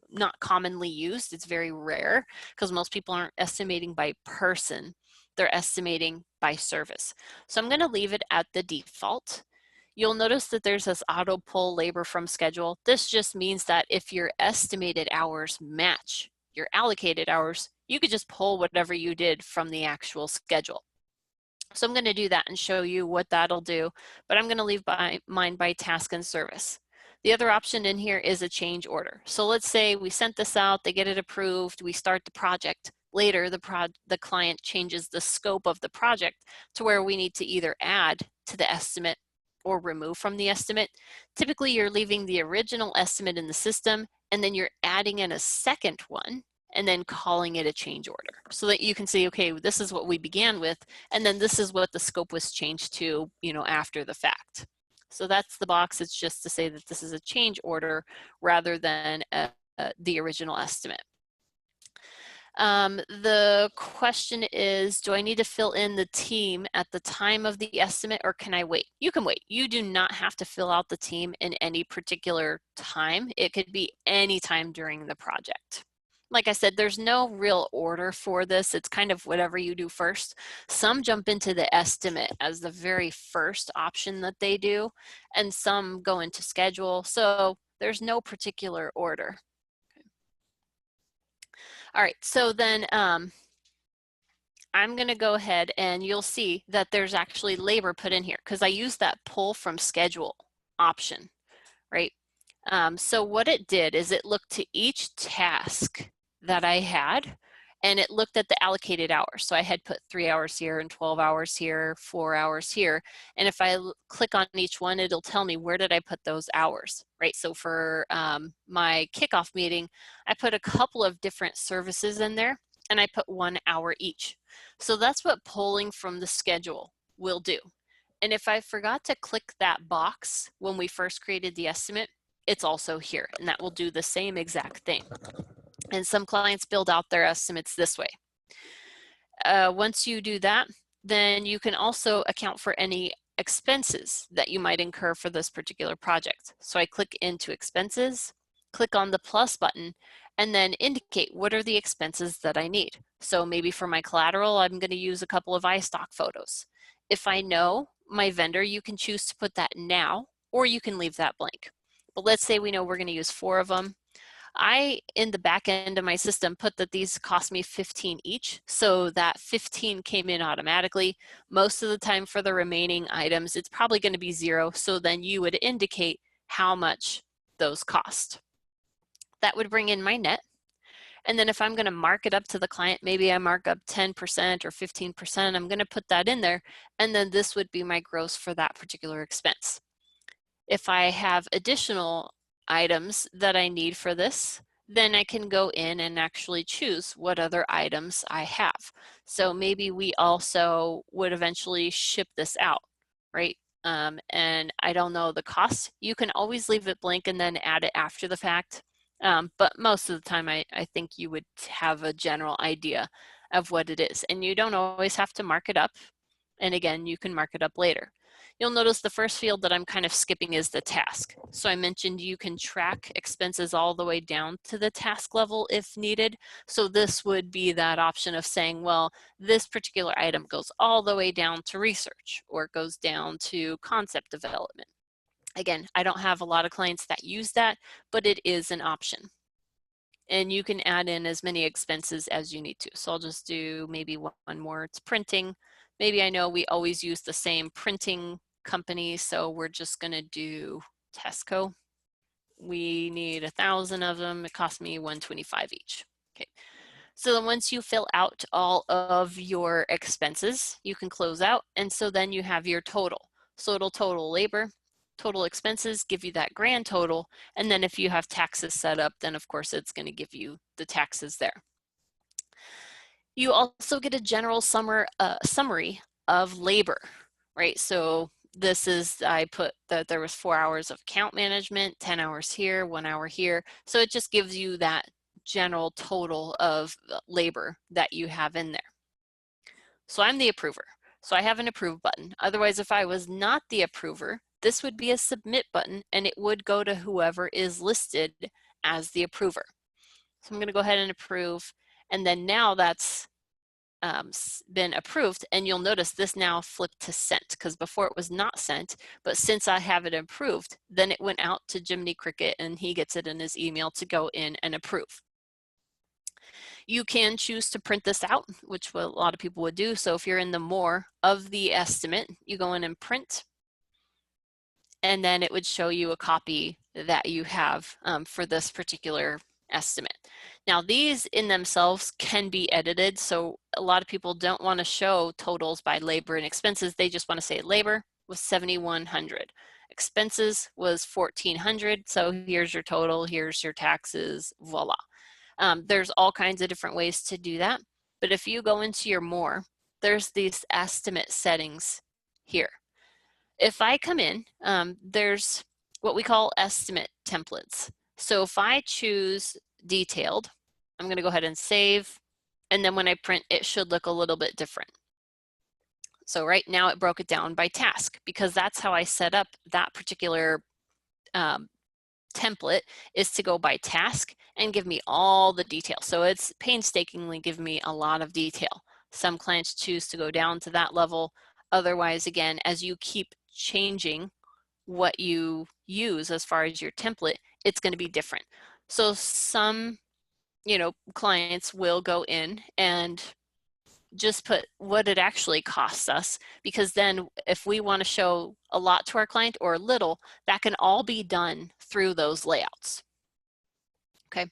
not commonly used. It's very rare because most people aren't estimating by person. They're estimating by service. So I'm going to leave it at the default. You'll notice that there's this auto pull labor from schedule. This just means that if your estimated hours match your allocated hours, you could just pull whatever you did from the actual schedule. So I'm going to do that and show you what that'll do, but I'm going to leave mine by task and service. The other option in here is a change order. So let's say we sent this out, they get it approved, we start the project. Later, the client changes the scope of the project to where we need to either add to the estimate or remove from the estimate. Typically, you're leaving the original estimate in the system, and then you're adding in a second one and then calling it a change order so that you can see, okay, this is what we began with, and then this is what the scope was changed to, you know, after the fact. So that's the box. It's just to say that this is a change order rather than the original estimate. The question is, do I need to fill in the team at the time of the estimate or can I wait? You can wait. You do not have to fill out the team in any particular time. It could be any time during the project. Like I said, there's no real order for this. It's kind of whatever you do first. Some jump into the estimate as the very first option that they do, and some go into schedule. So there's no particular order. All right, so then I'm going to go ahead and you'll see that there's actually labor put in here because I used that pull from schedule option, right? So what it did is it looked to each task that I had, and it looked at the allocated hours. So I had put 3 hours here and 12 hours here, 4 hours here. And if I click on each one, it'll tell me where did I put those hours, right? So for my kickoff meeting, I put a couple of different services in there, and I put 1 hour each. So that's what pulling from the schedule will do. And if I forgot to click that box when we first created the estimate, it's also here, and that will do the same exact thing. And some clients build out their estimates this way. Once you do that, then you can also account for any expenses that you might incur for this particular project. So I click into expenses, click on the plus button, and then indicate what are the expenses that I need. So maybe for my collateral, I'm going to use a couple of iStock photos. If I know my vendor, you can choose to put that now, or you can leave that blank. But let's say we know we're going to use 4 of them. I, in the back end of my system, put that these cost me 15 each, so that 15 came in automatically. Most of the time for the remaining items, it's probably going to be 0, so then you would indicate how much those cost. That would bring in my net. And then if I'm going to mark it up to the client, maybe I mark up 10% or 15%, I'm going to put that in there, and then this would be my gross for that particular expense. If I have additional items that I need for this, then I can go in and actually choose what other items I have. So maybe we also would eventually ship this out, right? And I don't know the cost. You can always leave it blank and then add it after the fact. But most of the time, I think you would have a general idea of what it is. And you don't always have to mark it up. And again, you can mark it up later. You'll notice the first field that I'm kind of skipping is the task. So I mentioned you can track expenses all the way down to the task level if needed. So this would be that option of saying, well, this particular item goes all the way down to research, or it goes down to concept development. Again, I don't have a lot of clients that use that, but it is an option. And you can add in as many expenses as you need to. So I'll just do maybe one more. It's printing. Maybe I know we always use the same printing company, so we're just going to do Tesco. We need 1,000 of them. It cost me $125 each. Okay. So then once you fill out all of your expenses, you can close out, and so then you have your total. So it'll total labor, total expenses, give you that grand total, and then if you have taxes set up, then of course it's going to give you the taxes there. You also get a general summary of labor, right? So this is, I put that there was 4 hours of account management, 10 hours here, 1 hour here. So it just gives you that general total of labor that you have in there. So I'm the approver. So I have an approve button. Otherwise, if I was not the approver, this would be a submit button, and it would go to whoever is listed as the approver. So I'm going to go ahead and approve, and then now that's been approved, and you'll notice this now flipped to sent, because before it was not sent, but since I have it approved, then it went out to Jiminy Cricket, and he gets it in his email to go in and approve. You can choose to print this out, which a lot of people would do. So if you're in the more of the estimate, you go in and print, and then it would show you a copy that you have for this particular estimate. Now these in themselves can be edited, so a lot of people don't want to show totals by labor and expenses. They just want to say labor was 7,100, expenses was 1,400, so here's your total, here's your taxes, voila. There's all kinds of different ways to do that, but if you go into your more, there's these estimate settings here. If I come in, there's what we call estimate templates. So if I choose detailed, I'm going to go ahead and save, and then when I print, it should look a little bit different. So right now it broke it down by task, because that's how I set up that particular template, is to go by task and give me all the detail. So it's painstakingly give me a lot of detail. Some clients choose to go down to that level. Otherwise, again, as you keep changing what you use as far as your template, it's going to be different. So some, clients will go in and just put what it actually costs us, because then if we want to show a lot to our client or little, that can all be done through those layouts. Okay,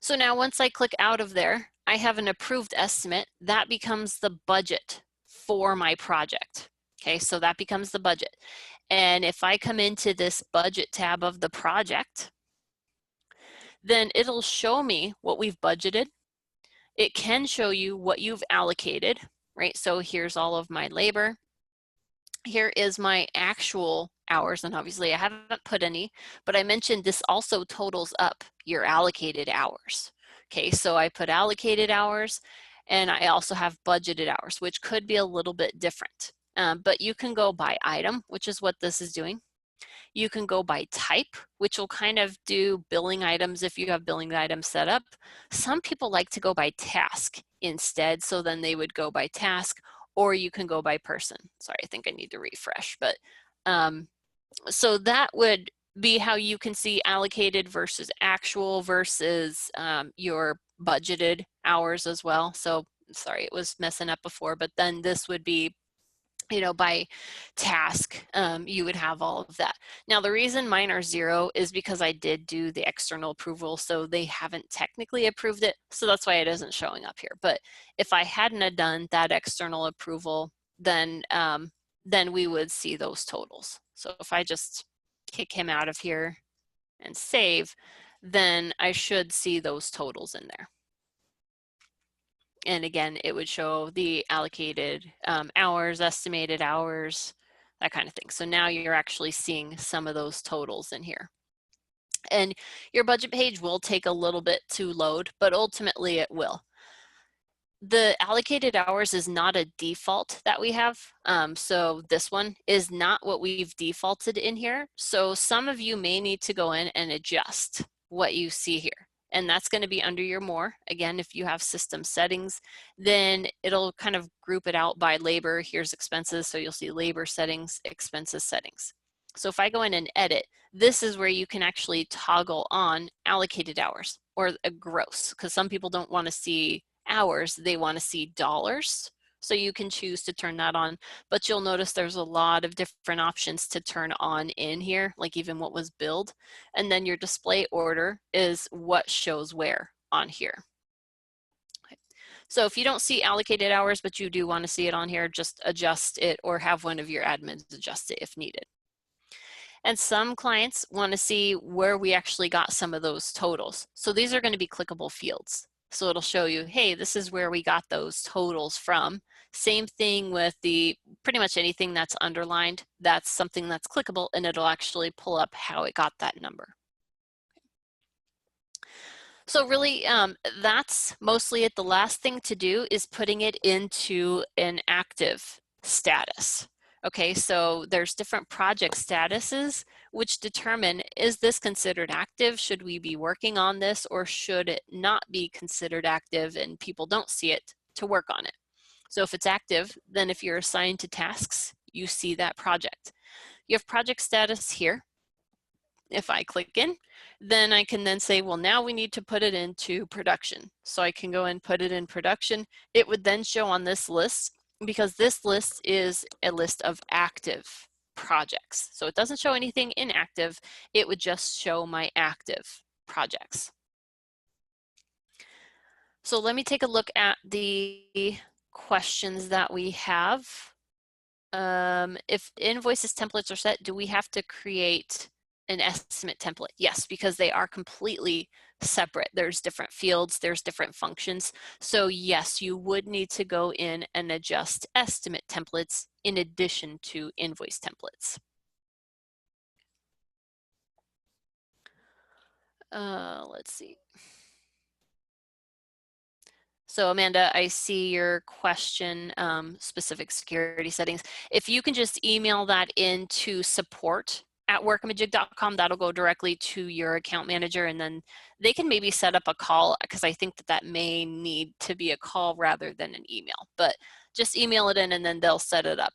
So now once I click out of there, I have an approved estimate. That becomes the budget for my project. Okay, so that becomes the budget. And if I come into this budget tab of the project, then it'll show me what we've budgeted. It can show you what you've allocated, right? So here's all of my labor. Here is my actual hours, and obviously I haven't put any, but I mentioned this also totals up your allocated hours. Okay, so I put allocated hours, and I also have budgeted hours, which could be a little bit different. But you can go by item, which is what this is doing. You can go by type, which will kind of do billing items if you have billing items set up. Some people like to go by task instead, so then they would go by task, or you can go by person. Sorry, I think I need to refresh, but so that would be how you can see allocated versus actual versus your budgeted hours as well. So sorry, it was messing up before, but then this would be, you know, by task, you would have all of that. Now, the reason mine are 0 is because I did do the external approval, so they haven't technically approved it, so that's why it isn't showing up here. But if I hadn't have done that external approval, then we would see those totals. So if I just kick him out of here and save, then I should see those totals in there. And again, it would show the allocated hours, estimated hours, that kind of thing. So now you're actually seeing some of those totals in here. And your budget page will take a little bit to load, but ultimately it will. The allocated hours is not a default that we have. So this one is not what we've defaulted in here. So some of you may need to go in and adjust what you see here. And that's going to be under your more. Again, if you have system settings, then it'll kind of group it out by labor. Here's expenses. So you'll see labor settings, expenses settings. So if I go in and edit, this is where you can actually toggle on allocated hours or a gross, because some people don't want to see hours, they want to see dollars. So you can choose to turn that on, but you'll notice there's a lot of different options to turn on in here, like even what was billed. And then your display order is what shows where on here. Okay. So if you don't see allocated hours, but you do want to see it on here, just adjust it or have one of your admins adjust it if needed. And some clients want to see where we actually got some of those totals. So these are going to be clickable fields. So it'll show you, hey, this is where we got those totals from. Same thing with the pretty much anything that's underlined. That's something that's clickable, and it'll actually pull up how it got that number. So really, that's mostly it. The last thing to do is putting it into an active status. Okay, so there's different project statuses which determine, is this considered active? Should we be working on this, or should it not be considered active and people don't see it to work on it? So if it's active, then if you're assigned to tasks, you see that project. You have project status here. If I click in, then I can then say, well, now we need to put it into production. So I can go and put it in production. It would then show on this list, because this list is a list of active projects. So it doesn't show anything inactive. It would just show my active projects. So let me take a look at the questions that we have. If invoices templates are set, do we have to create an estimate template? Yes, because they are completely separate. There's different fields, there's different functions. So yes, you would need to go in and adjust estimate templates in addition to invoice templates. Let's see. So Amanda, I see your question, specific security settings. If you can just email that into support@workamajig.com, that'll go directly to your account manager, and then they can maybe set up a call, because I think that may need to be a call rather than an email, but just email it in and then they'll set it up.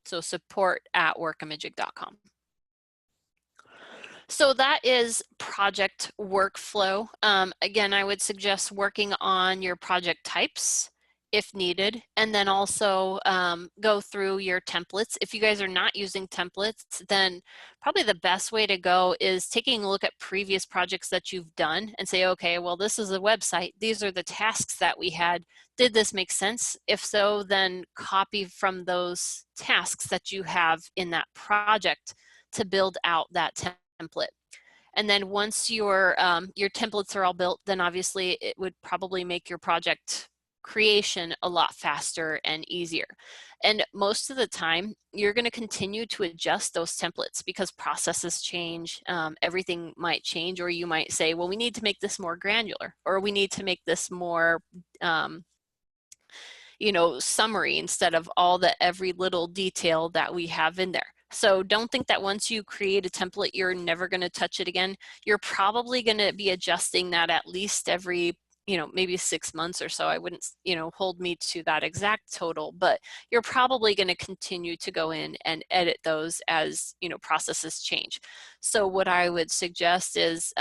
So support@workamajig.com. So that is project workflow. Again, I would suggest working on your project types if needed, and then also go through your templates. If you guys are not using templates, then probably the best way to go is taking a look at previous projects that you've done and say, okay, well, this is a website. These are the tasks that we had. Did this make sense? If so, then copy from those tasks that you have in that project to build out that template. And then once your templates are all built, then obviously it would probably make your project creation a lot faster and easier. And most of the time, you're going to continue to adjust those templates because processes change, everything might change, or you might say, well, we need to make this more granular, or we need to make this more summary instead of all the every little detail that we have in there. So don't think that once you create a template, you're never going to touch it again. You're probably going to be adjusting that at least every, maybe 6 months or so. I wouldn't, hold me to that exact total, but you're probably going to continue to go in and edit those as, processes change. So what I would suggest is,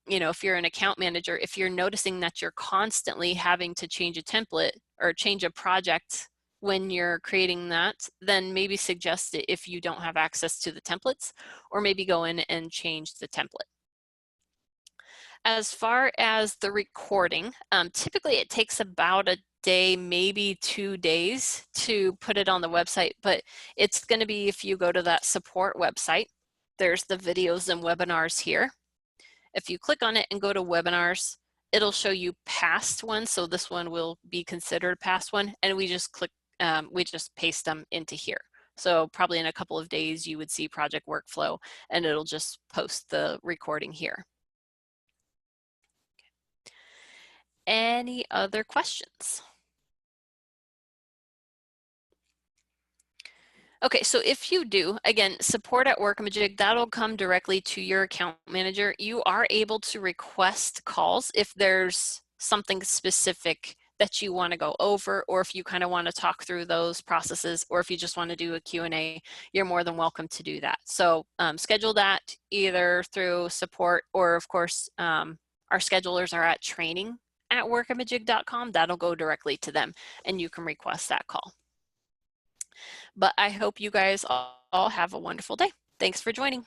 if you're an account manager, if you're noticing that you're constantly having to change a template or change a project when you're creating that, then maybe suggest it if you don't have access to the templates, or maybe go in and change the template. As far as the recording, typically it takes about a day, maybe 2 days to put it on the website, but it's going to be, if you go to that support website, there's the videos and webinars here. If you click on it and go to webinars, it'll show you past ones. So this one will be considered past one, and we just paste them into here. So probably in a couple of days, you would see project workflow, and it'll just post the recording here. Any other questions? Okay, so if you do, again, support at Workamajig, that'll come directly to your account manager. You are able to request calls if there's something specific that you want to go over, or if you kind of want to talk through those processes, or if you just want to do a Q&A, you're more than welcome to do that. So schedule that either through support, or of course, our schedulers are at training@workamajig.com. That'll go directly to them, and you can request that call. But I hope you guys all have a wonderful day. Thanks for joining.